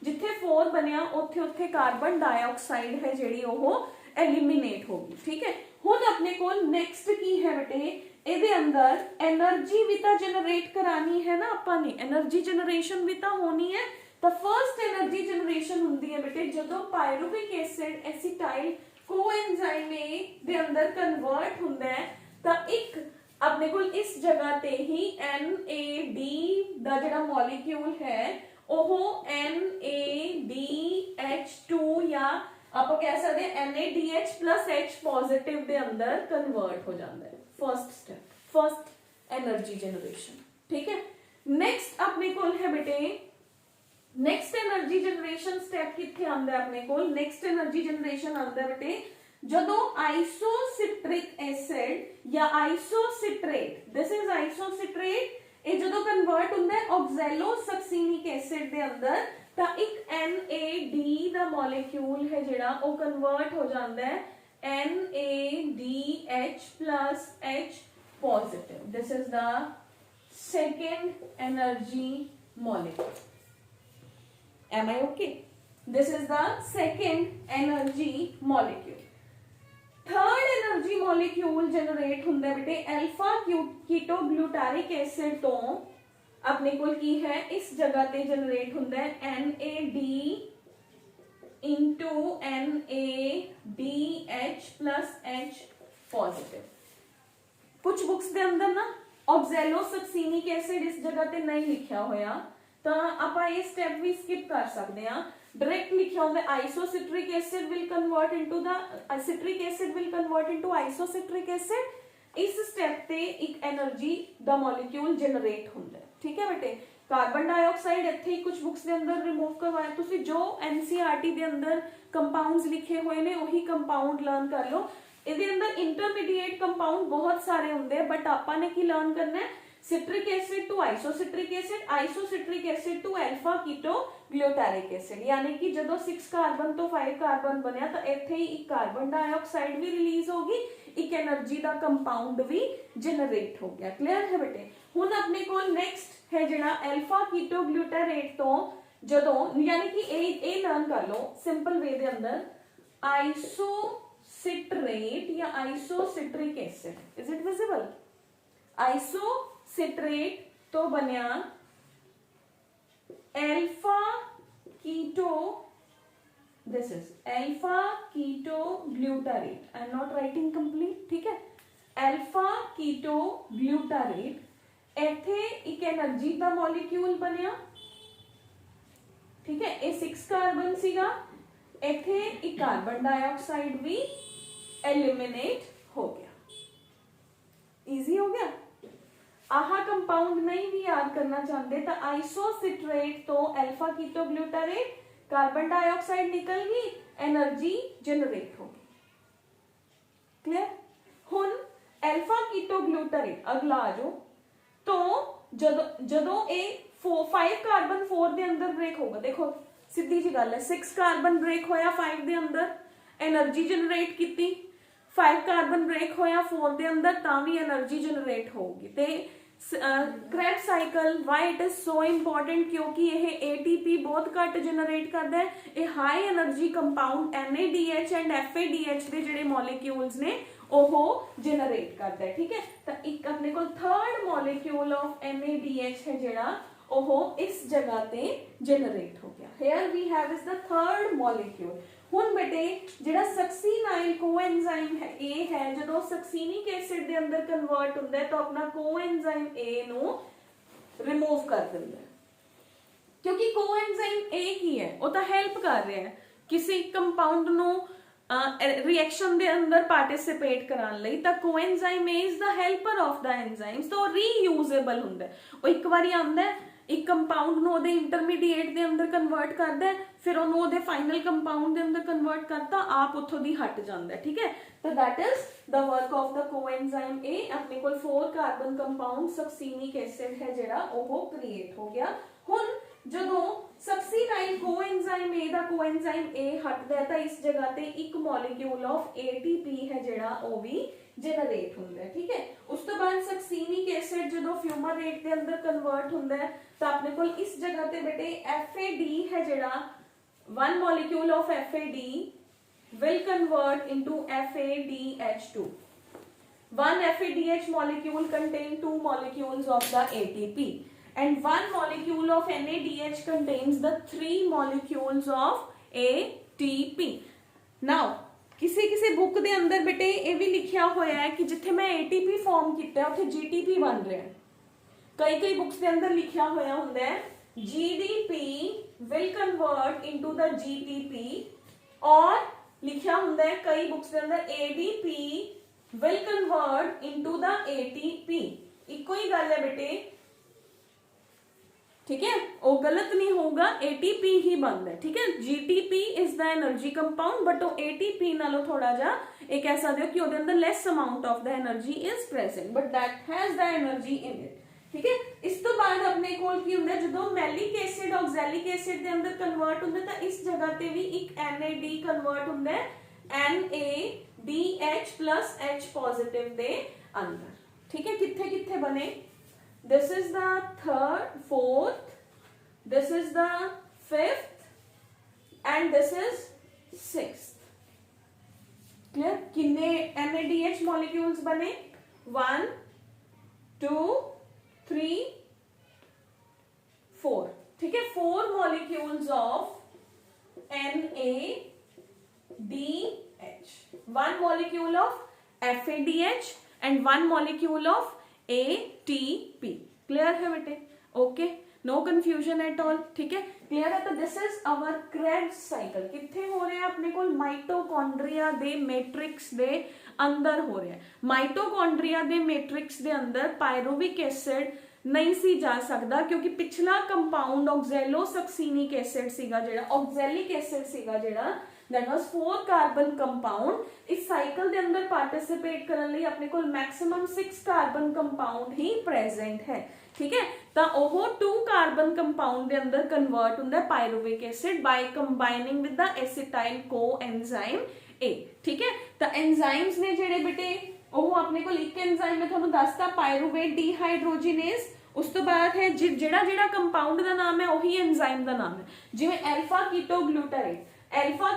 जिथे 4 बनया उत्थे उत्थे कार्बन डाइऑक्साइड है जिहड़ी ओह एलिमिनेट होगी। ठीक है, हुण अपने कोल नेक्स्ट की है बेटे, इहदे अंदर एनर्जी भी तां जनरेट करानी है ना आपां ने, एनर्जी जनरेशन भी तां होनी है। तो फर्स्ट एनर्जी जनरेशन हुंदी है बेटे जदों pyruvic acid acetyl coenzyme a दे अंदर कन्वर्ट हुंदा है। तां एक अपने को इस जगह ते ही NAD दा जिहड़ा मॉलिक्यूल है ओह NADH2 या आप कह सकते हैं NADH प्लस H पॉजिटिव दे अंदर कन्वर्ट हो जाता है। First step, first energy generation. ठीक है, नेक्स्ट अपने को है बेटे, नेक्स्ट एनर्जी जनरेशन स्टेप किथे आंदा है अपने को, नेक्स्ट एनर्जी जनरेशन आंदा है बेटे जदों आइसोसिट्रिक एसिड या आइसोसिट्रेट, दिस इज आइसोसिट्रेट, ये जदों कन्वर्ट हुंदा है ऑक्सैलोसक्सिनिक एसिड दे अंदर तां एक NAD दा मॉलिक्यूल है जिहड़ा वो कन्वर्ट हो जांदा है NADH plus H positive. This is the second energy molecule. Am I okay? This is the second energy molecule. Third energy molecule generate हुंदा है बेटे अल्फा कीटो ग्लूटारिक एसिड तो अपने को की है इस जगह ते जनरेट हुंदा है NAD into NADH plus H positive. कुछ बुक्स दे अंदर ना ऑक्सैलोसक्सिनिक एसिड इस जगह ते नहीं लिखा होया तो आपां ये स्टेप भी स्किप कर सकते हैं। डायरेक्ट लिखा होगा isocitric acid will convert into the citric acid will convert into isocitric acid. इस स्टेप ते एक एनर्जी द मॉलिक्यूल जनरेट होंदा है। ठीक है बेटे, कार्बन डाइऑक्साइड इत्थे ही कुछ बुक्स दे अंदर रिमूव करवाया, तुसी जो NCERT दे अंदर कंपाउंड्स लिखे हुए ने वही कंपाउंड लर्न कर लो। इहदे अंदर इंटरमीडिएट कंपाउंड बहुत सारे होंदे हैं बट आपां ने की लर्न करना है, citric acid to isocitric acid, isocitric acid to alpha keto glutaric acid. यानी कि जदों 6 कार्बन तो 5 कार्बन बनया तो इत्थे ही एक कार्बन डाइऑक्साइड भी रिलीज होगी, एक एनर्जी दा कंपाउंड भी जनरेट हो गया। क्लियर है बेटे, हुण अपने को नेक्स्ट है जिहड़ा अल्फा कीटो ग्लूटारेट तो जदों यानी कि ए लर्न कर लो सिंपल वे दे अंदर आइसोसिट्रेट या isocitric acid, is it visible? Isocitrate तो बनया alpha keto, this is alpha keto glutarate, I am not writing complete. ठीक है, अल्फा कीटो ग्लूटारेट, इथे एक एनर्जी का मॉलिक्यूल बनया। ठीक है, ये 6 कार्बन सीगा, इथे एक कार्बन डाइऑक्साइड भी एलिमिनेट हो गया। इजी हो गया। आहा कंपाउंड नहीं भी याद करना चाहते तो आइसोसिट्रेट तो alpha keto glutarate, carbon dioxide निकल गई, एनर्जी जनरेट होगी। क्लियर? हुन अल्फा कीटो ग्लूटारेट अगला आ जाओ तो जदों ए 5 कार्बन 4 दे अंदर ब्रेक होगा, देखो सीधी जी गल है, 6 कार्बन ब्रेक होया 5 दे अंदर, एनर्जी जनरेट की, 5 कार्बन ब्रेक होया 4 दे अंदर तां भी एनर्जी जनरेट होगी। ते Krebs cycle why it is so important क्योंकि यह ATP बहुत घट जनरेट करता है, ये high energy compound NADH and FADH के जिहड़े मॉलिक्यूल्स ने ओह जनरेट करता है। ठीक है, तो एक अपने को थर्ड मॉलिक्यूल ऑफ NADH है जिहड़ा ओह इस जगह ते जनरेट हो गया। Here we have is the third molecule. हुन बेटे जिहड़ा सक्सिनाइल कोएंजाइम है ए है, जदों सक्सिनिक एसिड दे अंदर कन्वर्ट हुंदा है तो अपना कोएंजाइम ए नु रिमूव कर दिंदा है, क्योंकि कोएंजाइम ए की है वो तो हेल्प कर रहा है किसी कंपाउंड नु रिएक्शन दे अंदर पार्टिसिपेट कराने लई तां coenzyme A is the helper of the enzymes तो रीयूजेबल हुंदा है ਉਹ ਇੱਕ ਵਾਰੀ ਆਉਂਦਾ ਹੈ ਇੱਕ ਕੰਪਾਊਂਡ ਨੂੰ ਉਹਦੇ ਇੰਟਰਮੀਡੀਏਟ ਦੇ ਅੰਦਰ ਕਨਵਰਟ ਕਰਦਾ ਹੈ ਫਿਰ ਉਹਨੂੰ ਉਹਦੇ ਫਾਈਨਲ ਕੰਪਾਊਂਡ ਦੇ ਅੰਦਰ ਕਨਵਰਟ ਕਰਤਾ ਆਪ ਉੱਥੋਂ ਦੀ ਹਟ ਜਾਂਦਾ ਹੈ ਠੀਕ ਹੈ ਤਾਂ that is the work of the coenzyme A ਆਪਣੇ ਕੋਲ 4 ਕਾਰਬਨ ਕੰਪਾਊਂਡ ਸਕਸੀਨਿਕ ਐਸਿਡ ਹੈ ਜਿਹੜਾ ਉਹ ਕ੍ਰੀਏਟ ਹੋ ਗਿਆ ਹੁਣ ਜਦੋਂ सक्सीनाइल कोएंजाइम ए दा कोएंजाइम ए हटदा है तां इस जगह ते एक मॉलिक्यूल ऑफ ATP है जेड़ा ओ भी जनरेट हुंदा है ठीक है उस तो बाद सक्सीनिक एसिड जदों फ्यूमारेट दे अंदर कन्वर्ट हुंदा है तां अपने कोल इस जगह ते बेटे FAD है जेड़ा one molecule of FAD will convert into FADH2 one FADH molecule contain two molecules of the ATP and one molecule of NADH contains the 3 molecules of ATP. Now किसी किसी बुक दे अंदर बेटे ये भी लिखा होया है कि जिथे मैं ATP फॉर्म किया उथे GTP बन रहा है कई कई बुक्स दे अंदर लिखा होया हुंदा है GDP will convert into the GTP और लिखा हुंदा है कई बुक्स दे अंदर ADP will convert into the ATP इको ही गल है बेटे ठीक है वो गलत नहीं होगा ATP ही बनता है ठीक है GTP is the energy compound but वो ATP नालों थोड़ा जा एक ऐसा दो कि ਉਹਦੇ अंदर less amount of the energy is present but that has the energy in it ठीक है इस तो बाद अपने कोल की ਹੁੰਦਾ ਜਦੋਂ ਮੈਲਿਕ ਐਸਿਡ ਆਕਜ਼ੈਲਿਕ ਐਸਿਡ ਦੇ ਅੰਦਰ ਕਨਵਰਟ ਹੁੰਦਾ ਤਾਂ ਇਸ ਜਗ੍ਹਾ ਤੇ ਵੀ ਇੱਕ NAD ਕਨਵਰਟ ਹੁੰਦਾ ਹੈ NADH + H ਪੋਜ਼ਿਟਿਵ ਦੇ ਅੰਦਰ ਠੀਕ ਹੈ ਕਿੱਥੇ ਕਿੱਥੇ ਬਣੇ this is the third fourth this is the fifth and this is sixth clear कितने NADH molecules बने 1 2 3 4 ठीक है 4 molecules of NADH one molecule of FADH and one molecule of ATP clear है बेटे okay no confusion at all ठीक है clear है तो this is our Krebs cycle किथे हो रहा है अपने को माइटोकॉन्ड्रिया दे मैट्रिक्स दे अंदर हो रहा है माइटोकॉन्ड्रिया दे मैट्रिक्स दे अंदर पायरुविक एसिड नहीं सी जा सकता क्योंकि पिछला कंपाउंड ऑक्सैलो सक्सीनिक एसिड सीगा जेड़ा ऑक्सैलिक एसिड सीगा जेड़ा that was 4 carbon compound इस साइकिल दे अंदर पार्टिसिपेट करने लिए अपने को मैक्सिमम 6 कार्बन कंपाउंड ही प्रेजेंट है ठीक है ਤਾਂ ਉਹ 2 कार्बन कंपाउंड ਦੇ ਅੰਦਰ ਕਨਵਰਟ ਹੁੰਦਾ ਹੈ pyruvic acid by combining with the acetyl coenzyme A ਠੀਕ ਹੈ ਤਾਂ ਐਂਜ਼ਾਈਮਸ ਨੇ ਜਿਹੜੇ ਬੇਟੇ ਉਹ ਆਪਣੇ ਕੋਲ ਇੱਕ ਐਂਜ਼ਾਈਮ ਮੈਂ ਤੁਹਾਨੂੰ ਦੱਸਤਾ ਪਾਇਰੂਵੇਟ ਡੀਹਾਈਡਰੋਜੀਨੇਜ਼ ਉਸ ਤੋਂ ਬਾਅਦ ਹੈ ਜਿਹੜਾ ਜਿਹੜਾ ਕੰਪਾਊਂਡ ਦਾ ਨਾਮ ਹੈ ਉਹੀ ਐਂਜ਼ਾਈਮ ਦਾ ਨਾਮ ਹੈ ਜਿਵੇਂ ਐਲਫਾ ਕੀਟੋਗਲੂਟਾਰੇਟ alpha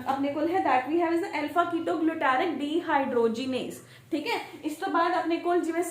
अपने को है that we have is the alpha ketoglutarate dehydrogenase ठीक है इस तो बाद अपने को जिवें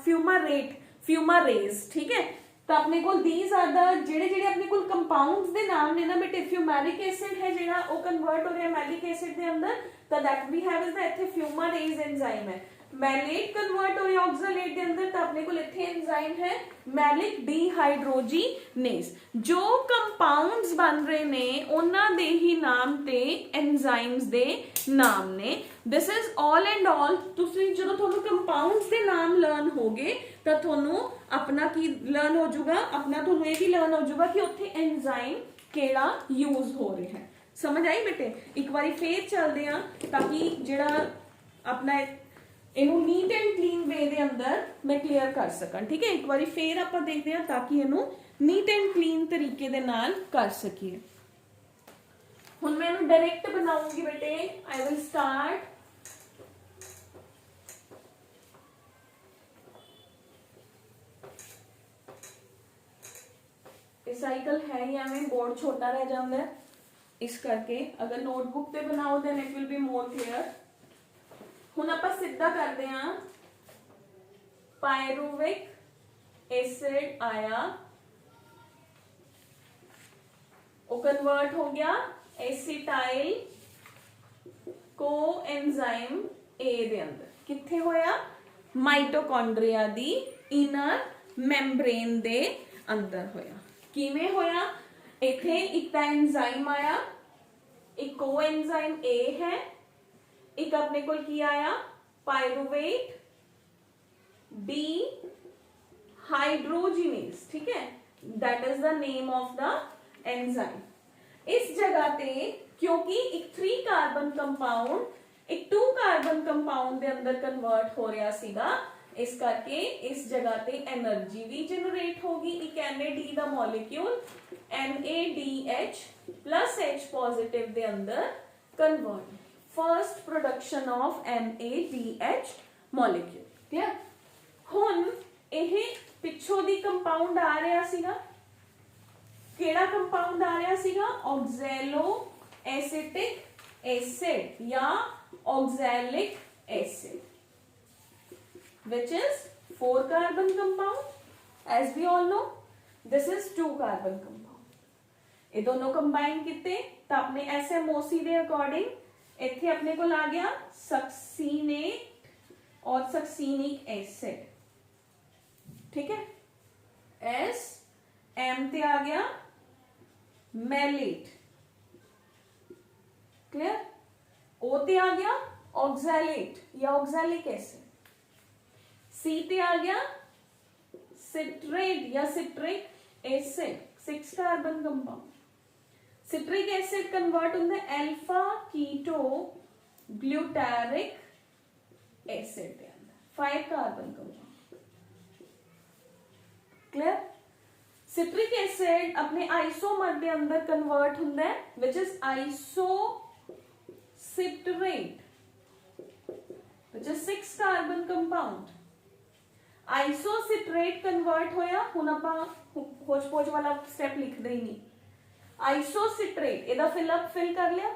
fumarase ठीक है तो अपने को these are the जेड़े जेड़े अपने को कंपाउंड्स दे नाम ने ना बेटे फ्यूमेरिक एसिड है जेड़ा वो कन्वर्ट हो रहा है मैलिक एसिड दे अंदर तो that we have is the इथे fumarase एंजाइम है मैलेट कन्वर्ट हो रहा है ऑक्सलेट के अंदर तो अपने को इथे एंजाइम है मैलिक डीहाइड्रोजीनेज जो कंपाउंड्स बन रहे ने उन्हां दे ही नाम ते एंजाइम्स दे नाम ने this is all and all तुसी जदों ਤੁਹਾਨੂੰ कंपाउंड्स दे नाम लर्न होगे ਤਾਂ ਤੁਹਾਨੂੰ अपना की लर्न हो जाऊगा अपना ਤੁਹਾਨੂੰ ਇਹ भी लर्न हो जाऊगा कि ਉੱਥੇ एंजाइम ਕਿਹੜਾ यूज हो रहा है समझ आई बेटे एक बारी फिर चलते हैं ताकि ਜਿਹੜਾ अपना ਇਹਨੂੰ ਨੀਟ ਐਂਡ ਕਲੀਨ ਵੇ ਦੇ ਅੰਦਰ ਮੈਂ ਕਲੀਅਰ ਕਰ ਸਕਾਂ ਠੀਕ ਹੈ ਇੱਕ ਵਾਰੀ ਫੇਰ ਆਪਾਂ ਦੇਖਦੇ ਹਾਂ ਤਾਂ ਕਿ ਇਹਨੂੰ ਨੀਟ ਐਂਡ ਕਲੀਨ ਤਰੀਕੇ ਦੇ ਨਾਲ ਕਰ ਸਕੀਏ ਹੁਣ ਮੈਂ ਇਹਨੂੰ ਡਾਇਰੈਕਟ ਬਣਾਉਂਗੀ ਬੇਟੇ ਆਈ ਵਿਲ ਸਟਾਰਟ ਇਹ ਸਾਈਕਲ ਹੈ ਹੀ ਐਵੇਂ बोर्ड छोटा रह जाता है इस करके अगर नोटबुक पे बनाओ then it will be more clear ਹੁਣ ਆਪਾਂ ਸਿੱਧਾ ਕਰਦੇ ਹਾਂ ਪਾਇਰੂविक एसिड आया वो कन्वर्ट हो गया एसिटाइल कोएंजाइम ए दे अंदर किथे होया माइटोकॉन्ड्रिया दी इनर मैम्ब्रेन दे अंदर होया किवें होया इथे एक एंजाइम आया एक कोएंजाइम ए है, एक अपने को की आया पायरुवेट डी हाइड्रोजिनेज, ठीक है, that is the name of the enzyme. इस जगह पे क्योंकि एक 3 कार्बन कंपाउंड एक 2 कार्बन कंपाउंड ਦੇ ਅੰਦਰ ਕਨਵਰਟ ਹੋ ਰਿਹਾ ਸੀਗਾ, ਇਸ ਕਰਕੇ ਇਸ ਜਗ੍ਹਾ ਤੇ એનર્ਜੀ ਵੀ ਜਨਰੇਟ ਹੋਗੀ। ਇੱਕ NAD ਦਾ molecule NADH plus H positive ਦੇ ਅੰਦਰ convert, first production of NADH molecule. Clear? ਹੁਣ ਇਹ ਪਿੱਛੋਂ ਦੀ ਕੰਪਾਊਂਡ ਆ ਰਿਹਾ ਸੀਗਾ, ਕਿਹੜਾ ਕੰਪਾਊਂਡ ਆ ਰਿਹਾ ਸੀਗਾ? ऑक्सैलो एसिटिक एसिड या oxalic acid, which is 4 carbon compound, as we all know this is 2 carbon compound। ये दोनों कंबाइन किते तो अपने SMOC ਦੇ ਅਕੋਰਡਿੰਗ ਇੱਥੇ ਆਪਣੇ ਕੋਲ ਆ ਗਿਆ सक्सीनेट और सक्सीनिक एसिड, ठीक है। S M ਤੇ आ गया मैलेट, क्लियर? O ते आ गया ऑक्सैलेट या ऑक्सैलिक एसिड, C ते आ गया सिट्रेट या citric acid, 6 carbon compound. Citric acid convert होंगे अल्फा कीटो ग्लूटारिक एसिड के अंदर, 5 carbon compound, clear? Citric acid अपने आइसोमर के अंदर कन्वर्ट होंगे which is isocitrate, which is 6 carbon compound. Isocitrate convert होया, हुण आपां होच पोच वाला स्टेप लिखदे ही नहीं। आइसोसिट्रेट इहदा फिलअप फिल कर लिया,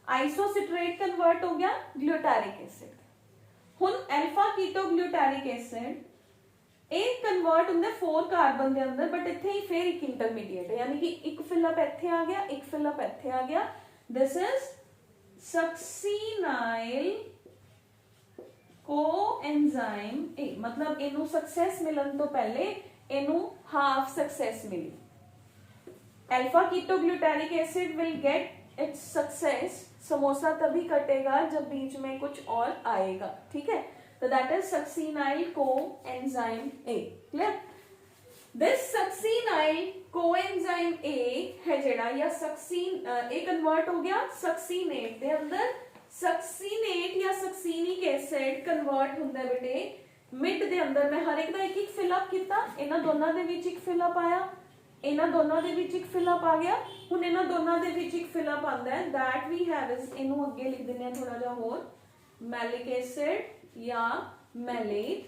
आइसोसिट्रेट कन्वर्ट हो गया ग्लूटारिक एसिड। हुण अल्फा कीटो ग्लूटारिक एसिड एक कन्वर्ट होंगे 4 कार्बन के अंदर, बट इत्थे ही फिर एक इंटरमीडिएट है, यानी कि एक फिलअप इत्थे आ गया, एक फिलअप इत्थे आ गया। This is succinyl coenzyme A, मतलब इनू सक्सेस मिलन तो पहले इनू हाफ सक्सेस मिली। Alpha keto glutaric acid will get its success, samosa तभी कटेगा जब बीच में कुछ और आएगा, ठीक है। So that is succinyl coenzyme A, clear? This succinyl coenzyme A है जेड़ा या सक्सीन A कन्वर्ट हो गया सक्सीनेट दे अंदर। सक्सीनेट या सक्सीनिक एसिड कन्वर्ट हुंदा बेटे मिड दे अंदर। मैं हर एक दा एक फिलअप किया, इन्हां दोनों दे विच एक फिलअप आया, इन्हां दोनों दे विच एक फिलअप आ गया, हुण इन्हां दोनों दे विच एक फिलअप आंदा है। दैट वी हैव इज, इनू अगे लिख दिंदे हां थोड़ा जिहा होर, मैलिक एसिड या मैलेट।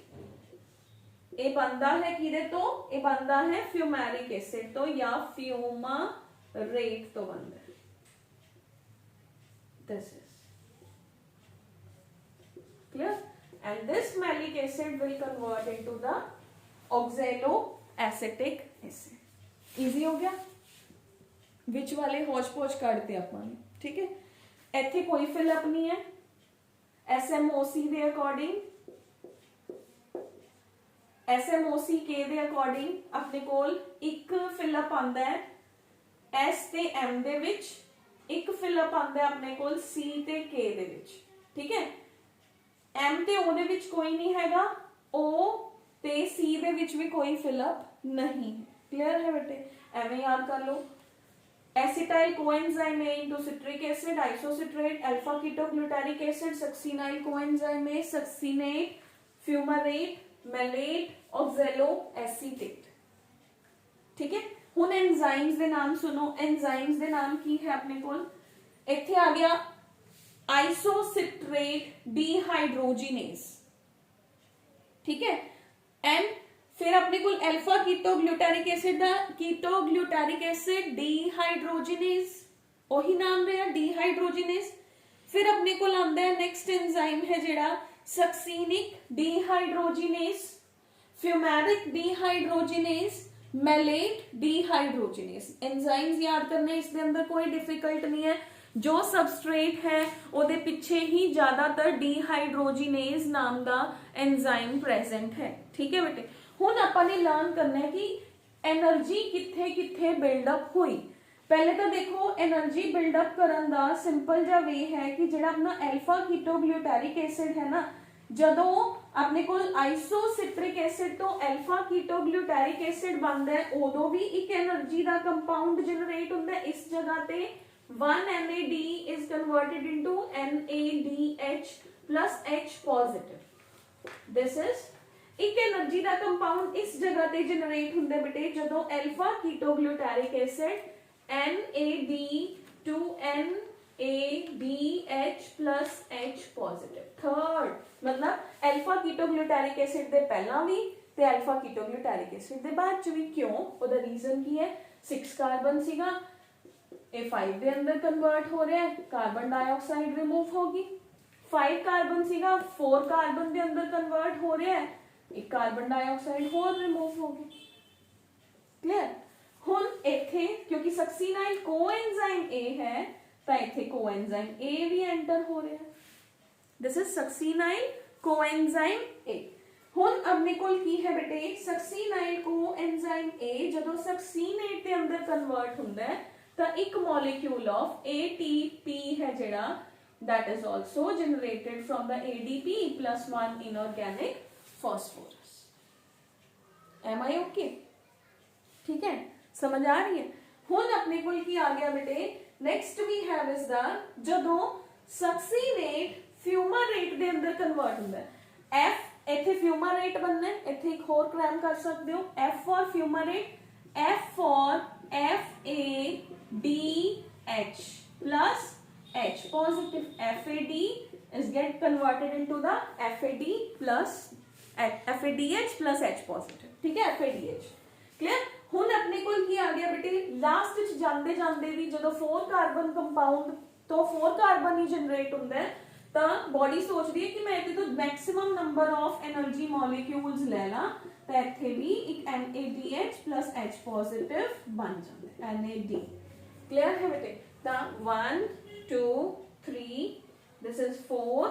ये बनता है किदे तो? ये बनता है फ्यूमेरिक एसिड तो या फ्यूमारेट तो बनता है। This is clear? And this malic acid will convert into the oxalo acetic acid. Easy हो गया? विच वाले होच पोच काटते अपन, ठीक है। इत्थे कोई फिलअप नहीं है। SMOC दे अकॉर्डिंग, SMOC के दे अकॉर्डिंग अपने कोल एक फिलअप आंदा है S ते M दे विच, एक फिलअप आंदा है अपने कोल C ते K दे विच, ठीक है। M ते O दे विच कोई नहीं हैगा, O ते C दे विच भी कोई फिलअप नहीं है। क्लियर है बेटे? एवं याद कर लो। Acetyl coenzyme A into citric acid, isocitrate, alpha ketoglutarate acid, succinyl coenzyme A, succinate, fumarate, malate, oxalo acetate, ठीक है। हुण एंजाइम्स दे नाम सुनो। एंजाइम्स दे नाम की है अपने कोल? इत्थे आ गया आइसोसिट्रेट डिहाइड्रोजिनेज, ठीक है। एंड फिर अपने को अल्फा कीटोग्लूटारिक एसिड दा कीटोग्लूटारिक एसिड डिहाइड्रोजिनेज, वही नाम रहा डिहाइड्रोजिनेज। फिर अपने को आंदा है नेक्स्ट एंजाइम है जेड़ा succinic dehydrogenase, fumaric dehydrogenase, malate dehydrogenase. Enzymes याद करने इसके अंदर कोई डिफिकल्ट नहीं है। जो सबस्ट्रेट है ओदे पिछे ही ज्यादातर डिहाइड्रोजिनेज नाम का एंजाइम प्रेजेंट है, ठीक है बेटे। हुण आपां ने लर्न करना है कि एनर्जी किथे किथे बिल्डअप हुई। पहले तो देखो एनर्जी बिल्डअप करन दा सिंपल जा वे है कि जेड़ा अपना अल्फा कीटोग्लूटारिक एसिड है ना, जदों अपने कोल आइसोसिट्रिक एसिड तो अल्फा कीटोग्लूटारिक एसिड बनदा है उदों भी एक एनर्जी दा कंपाउंड जनरेट हुंदा है। इस जगह ते 1 NAD is converted into NADH plus H positive। This is एक एनर्जी दा कंपाउंड इस जगह ते जनरेट हुंदा बेटे जदों alpha ketoglutaric acid NAD to NADH plus H positive। Third मतलब अल्फा कीटोग्लूटारिक एसिड दे पहला भी ते अल्फा कीटोग्लूटारिक एसिड दे बाद च भी। क्यों? ओदा रीजन की है 6 कार्बन सीगा, ए 5 दे अंदर कन्वर्ट हो रहा है, कार्बन डाइऑक्साइड रिमूव होगी। 5 कार्बन सीगा, 4 कार्बन दे अंदर कन्वर्ट हो रहा है, एक कार्बन डाइऑक्साइड होर रिमूव होगी। क्लियर? हुन इथे क्योंकि सक्सीनाइल कोएंजाइम ए है तो इथे कोएंजाइम ए भी एंटर हो रहा है। दिस इज सक्सीनाइल कोएंजाइम ए। हुन अपने कोल की है बेटे सक्सीनाइल कोएंजाइम ए जदों सक्सीनेट दे अंदर कन्वर्ट हुंदा है तो एक मॉलिक्यूल ऑफ ATP है जेड़ा that is also generated from the ADP plus 1 inorganic phosphorus। Am I okay? ठीक है, समझ आ रही है? हुन अपने कोल की आ गया बेटे next we have is the जदों सक्सीनेट फ्यूमारेट दे अंदर कन्वर्ट हुंदा है। F इथे फ्यूमारेट बनना है, इथे एक होर क्रैम कर सकते हो F for fumarate, F for FADH plus H positive। FAD is get converted into the FAD plus FADH plus H positive। ठीक है, FADH क्लियर। हुन अपने कोल की आ गया बेटे लास्ट च जांदे जांदे भी जदों 4 कार्बन कंपाउंड तो 4 कार्बन ही जनरेट हुंदा है तो बॉडी सोच रही है कि मैं इत्थे तो maximum number of energy molecules ले ला तो इत्थे भी एक NADH plus H positive बन जांदा है NAD। क्लियर है बेटे? तो 1 2 3 this is 4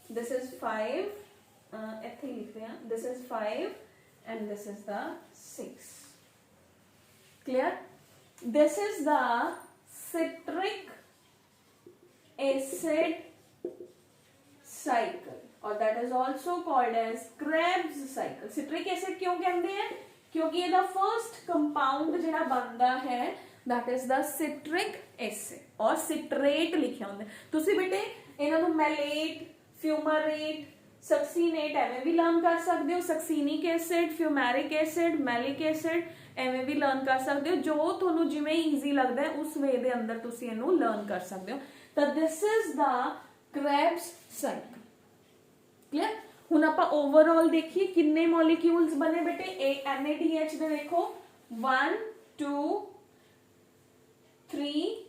this is 5 इत्थे लिखते हैं this is 5 and this is the 6। Clear? This is the citric acid cycle or that is also called as Krebs cycle। citric acid क्यों कहते हैं? क्योंकि ये the first compound जिहड़ा बनदा है that is the citric acid और citrate लिखिया हुंदा। तुसी बेटे इन्हां नूं malate, fumarate, सक्सीनेट एवें भी लर्न कर सकते हो, succinic acid, fumaric acid, malic acid एवें भी लर्न कर सकते हो, जो तुहानू जिवें ईजी लगदा है उस वे दे अंदर तुसी इहनू लर्न कर सकते हो। तो this is the Krebs cycle. Clear? हुण आपां ओवरऑल देखिए किन्ने मॉलिक्यूल्स बने बेटे NADH दे देखो 1 2 3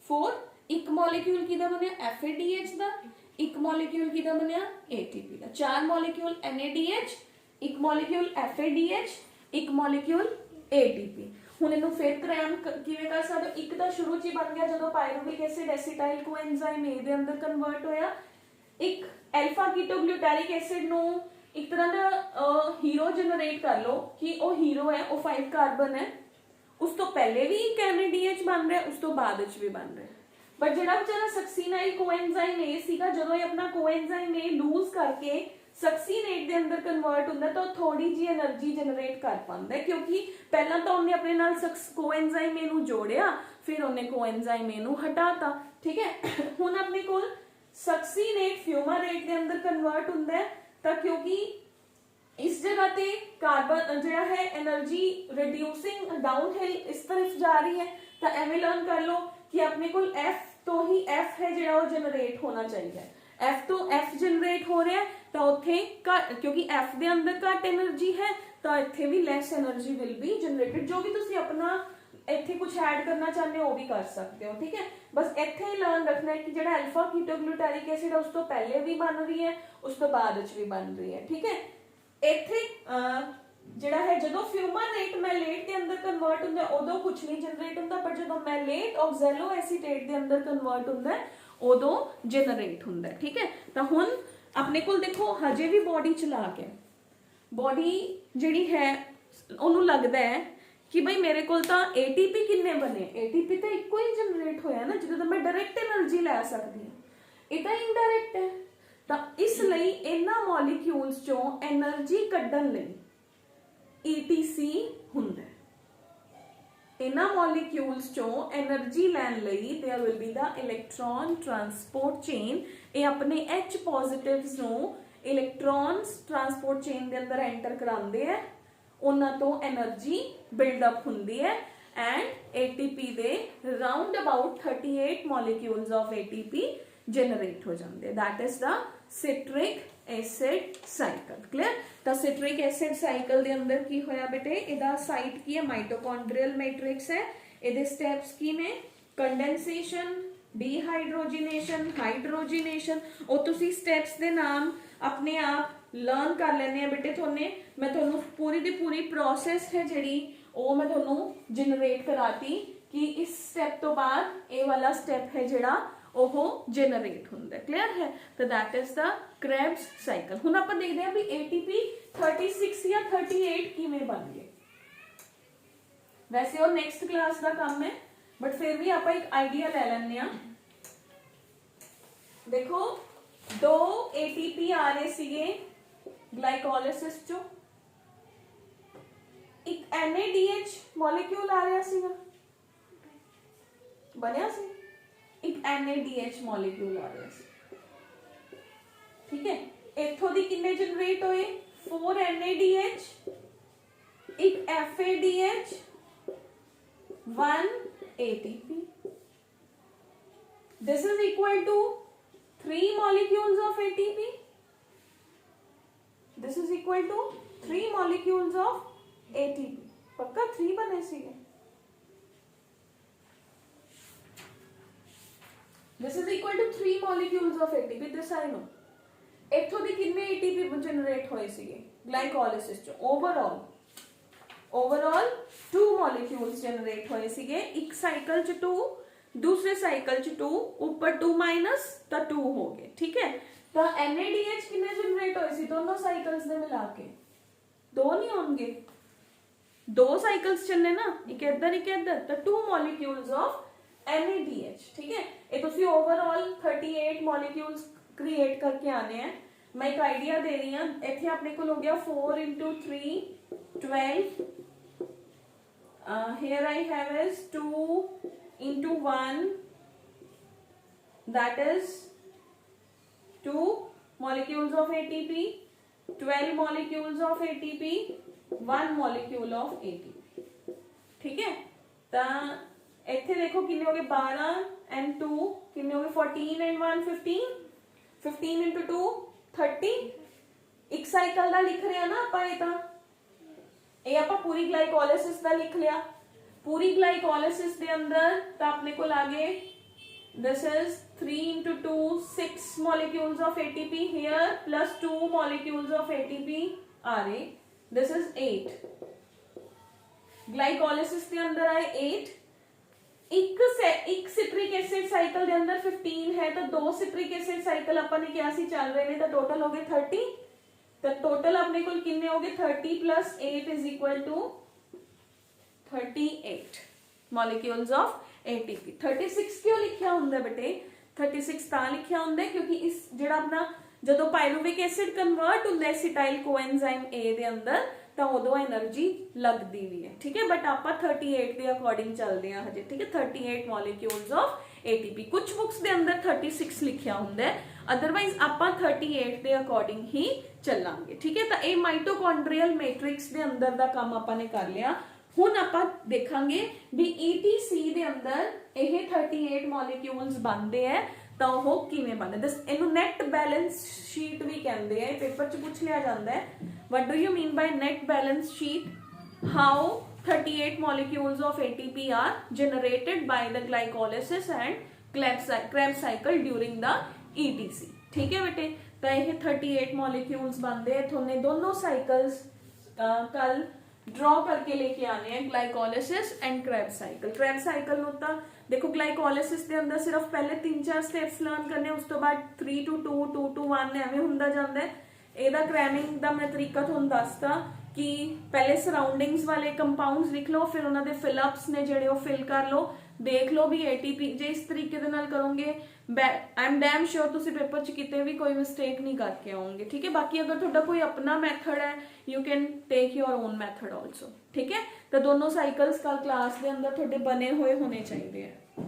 4 एक मॉलिक्यूल किदा बनया FADH दा, एक मॉलिक्यूल किदा बनया ATP दा। 4 मॉलिक्यूल NADH, एक मॉलिक्यूल FADH, एक मॉलिक्यूल ATP। हुण इनू फिर क्रैम किवें कर सकदे हो? एक तो शुरू च ही बन गया जदों pyruvic acid acetyl coenzyme a दे अंदर कन्वर्ट होया। एक अल्फा कीटोग्लूटारिक एसिड नू एक तरह दा हीरो जनरेट कर लो कि वो हीरो है, वो 5 कार्बन है, उस तो पहले भी एक NADH बन रहा है, उस तो बाद विच भी बन रहा है। बट जिहड़ा बेचारा सक्सीनाइल कोएंजाइम ए सीगा जदों ये अपना कोएंजाइम ए लूज करके सक्सीनेट दे अंदर कन्वर्ट हुंदा तो थोड़ी जी एनर्जी जनरेट कर पांदा है, क्योंकि पहला तो उन्हें अपने नाल कोएंजाइम ए नू जोड़िया, फिर उन्हें कोएंजाइम ए नू हटाता। ठीक है, हुण अपने कोल सक्सीनेट फ्यूमारेट दे अंदर कन्वर्ट हुंदा है तो क्योंकि इस जगह ते कार्बन जिहड़ा है एनर्जी रिड्यूसिंग डाउनहिल इस तरफ जा रही है, तो एवें लर्न कर लो कि अपने कोल F तो ही F है जिहड़ा वो जनरेट होना चाहिए। F तो F जनरेट हो रहा है तो उत्थे क्योंकि F दे अंदर घट एनर्जी है तो इत्थे भी lace energy will be generated. जो भी तुसी अपना इत्थे कुछ ऐड करना चाहते हो वो भी कर सकते हो। ठीक है, बस इत्थे ही लर्न रखना है कि जिहड़ा अल्फा कीटोग्लूटारिक एसिड है उस तो पहले भी बन रही है, उस तो बाद भी बन रही है। ठीक है, इत्थे जिहड़ा है जदों फ्यूमारेट मैलेट के अंदर कन्वर्ट हुंदा है उदों कुछ नहीं जनरेट हुंदा, पर जदों मैलेट ऑक्सैलो एसीटेट के अंदर कन्वर्ट हुंदा है उदों जनरेट हुंदा है। ठीक है, तो हुण अपने कोल देखो हजे भी बॉडी चला के बॉडी जिहड़ी है उन्होंने लगता है कि भाई मेरे को ATP किन्ने बने, ATP तो इको ही जनरेट होया ना जिदों मैं डायरेक्ट एनर्जी लै सकदी हां, ये तो इनडायरेक्ट है। तो इसलिए इन्हां मॉलिक्यूल्स चों एनर्जी कड्ढण लई ETC हुंदा है। इन्हां मॉलिक्यूल्स चों एनर्जी लैण लई there will be the electron transport chain. ये अपने H पॉजिटिव्स नूं इलेक्ट्रॉन्स ट्रांसपोर्ट चेन दे अंदर एंटर करांदे है, उन्हां तो एनर्जी बिल्डअप हुंदी है and ATP they round about 38 molecules of ATP generate हो जाते। That is the citric acid cycle. Clear? तो सिट्रिक एसिड साइकिल दे अंदर की होया बेटे, इहदा साइट की है माइटोकॉन्ड्रियल मैट्रिक्स है। इहदे स्टेप्स की ने कंडेंसेशन, डिहाइड्रोजिनेशन, हाइड्रोजिनेशन। और तुसी स्टेप्स दे नाम अपने आप लर्न कर लेने हैं बेटे। थोने मैं थोनू पूरी दी पूरी प्रोसेस है जिहड़ी वो मैं थोनू जनरेट कराती कि इस स्टेप तो बाद ये वाला स्टेप है जिहड़ा ओहो जनरेट होंदा है। क्लियर है? तो that is the Krebs cycle. हुण आपां देखदे हां भी ATP 36 या 38 किवें बन गए। वैसे वो नेक्स्ट क्लास का काम है, बट फिर भी आपां एक आइडिया ले लैंदे हां। देखो 2 ATP आ रहे सीगे ग्लाइकोलिसिस चो, एक NADH मॉलिक्यूल आ रहा सीगा, बनया सी, एक NADH मॉलिक्यूल आ रहा सी। ठीक है, इथों दी किन्ने जनरेट होए 4 NADH, एक FADH, 1 ATP। This is equal to 3 molecules of ATP. This is equal to 3 molecules of ATP। पक्का 3 बने सीगे। This is equal to 3 molecules of ATP. This I know. इथों दी किन्ने ATP जनरेट होए सीगे ग्लाइकोलिसिस चो? Overall 2 molecules generate होए सीगे। एक साइकिल च 2, दूसरे साइकिल च 2, ऊपर 2 माइनस तो 2 हो गए। ठीक है, तो NADH किन्ने जनरेट होए सी दोनों साइकिल्स दे मिला के? 2 नहीं होंगे, 2 साइकिल्स चलने ना, एक इधर, तो 2 मॉलिक्यूल्स ऑफ NADH। ठीक है, ये तुसी ओवरऑल 38 मॉलिक्यूल्स क्रिएट करके आने हैं। मैं एक आइडिया दे रही हूं। इथे अपने को हो गया 4 into 3 12। here I have is 2 into 1, that is 2 molecules of ATP, 12 molecules of ATP, 1 molecule of ATP। ठीक है, तो इथे देखो किन्ने हो गए 12 and 2 किन्ने हो गए 14 and 1 15, 15 into 2 30। एक साइकिल दा लिख रहे हैं ना आपां, ये आपां पूरी ग्लाइकोलिसिस दा लिख लिया। पूरी ग्लाइकोलिसिस दे अंदर तो अपने को लागे this is 3 into 2 6 molecules of ATP here plus 2 molecules of ATP आ रहे, this is 8। ग्लाइकोलिसिस के अंदर आए 8। एक सिट्रिक एसिड साइकिल के अंदर 15 है, तो 2 सिट्रिक एसिड साइकिल अपन ने क्या सी चल रहे ने, तो टोटल हो गए 30। तो टोटल अपने को कितने हो गए 30 plus 8 is equal to 38 molecules of ATP। 36 क्यों लिखा हुंदा बेटे? 36 ता लिखा हुंदा क्योंकि इस जेड़ा अपना जदों पायरुविक एसिड कन्वर्ट हुंदा एसिटाइल कोएंजाइम A दे अंदर तो उदों एनर्जी लगदी भी है। ठीक है, बट आपां 38 के अकॉर्डिंग चलदे हां हजे। ठीक है, 38 मॉलिक्यूल्स ऑफ ATP। कुछ बुक्स दे अंदर 36 लिखा हुंदा है, अदरवाइज आपां 38 के अकॉर्डिंग ही चलांगे। ठीक है, तो ये माइटोकॉन्ड्रियल मैट्रिक्स दे अंदर दा काम आपां ने कर लिया। हुण आपां देखांगे भी ETC दे अंदर ये 38 मॉलिक्यूल्स बनते हैं तो वो किवें बनदे। इहनूं नेट बैलेंस शीट भी कहंदे हैं, पेपर च पूछ लिया जाता है। What do you mean by net balance sheet? How 38 molecules of ATP are generated by the glycolysis and Krebs cycle during the ETC। ठीक है बेटे, तो ये 38 molecules बनते हैं। थोने दोनों साइकिल्स कल ड्रॉ करके लेके आने हैं, glycolysis and Krebs cycle. Krebs cycle नु तां देखो ग्लाइकोलिसिस के अंदर सिर्फ पहले 3-4 स्टेप्स लर्न करने, उस तो बाद 3 to 2 2 to 1 एवें हुंदा जांदा है। ਇਹਦਾ ਕ੍ਰੈਮਿੰਗ ਦਾ ਮੈਂ ਤਰੀਕਾ ਤੁਹਾਨੂੰ ਦੱਸਤਾ ਕਿ ਪਹਿਲੇ ਸਰਾਊਂਡਿੰਗਸ ਵਾਲੇ ਕੰਪਾਊਂਡਸ ਲਿਖ ਲਓ, ਫਿਰ ਉਹਨਾਂ ਦੇ ਫਿਲਅਪਸ ਨੇ ਜਿਹੜੇ ਉਹ ਫਿਲ ਕਰ ਲਓ, ਦੇਖ ਲਓ ਵੀ ATP ਜੇ ਇਸ ਤਰੀਕੇ ਦੇ ਨਾਲ ਕਰੋਗੇ ਆਈ ਐਮ ਡੈਮ ਸ਼ੋਰ ਤੁਸੀਂ ਪੇਪਰ 'ਚ ਕਿਤੇ ਵੀ ਕੋਈ ਮਿਸਟੇਕ ਨਹੀਂ ਕਰਕੇ ਆਓਗੇ, ਠੀਕ ਹੈ। ਬਾਕੀ ਅਗਰ ਤੁਹਾਡਾ ਕੋਈ ਆਪਣਾ ਮੈਥਡ ਹੈ you can take your own method also, ਠੀਕ ਹੈ। ਤਾਂ ਦੋਨੋਂ ਸਾਈਕਲਸ ਕੱਲ ਕਲਾਸ ਦੇ ਅੰਦਰ ਤੁਹਾਡੇ ਬਣੇ ਹੋਏ ਹੋਣੇ ਚਾਹੀਦੇ ਆ।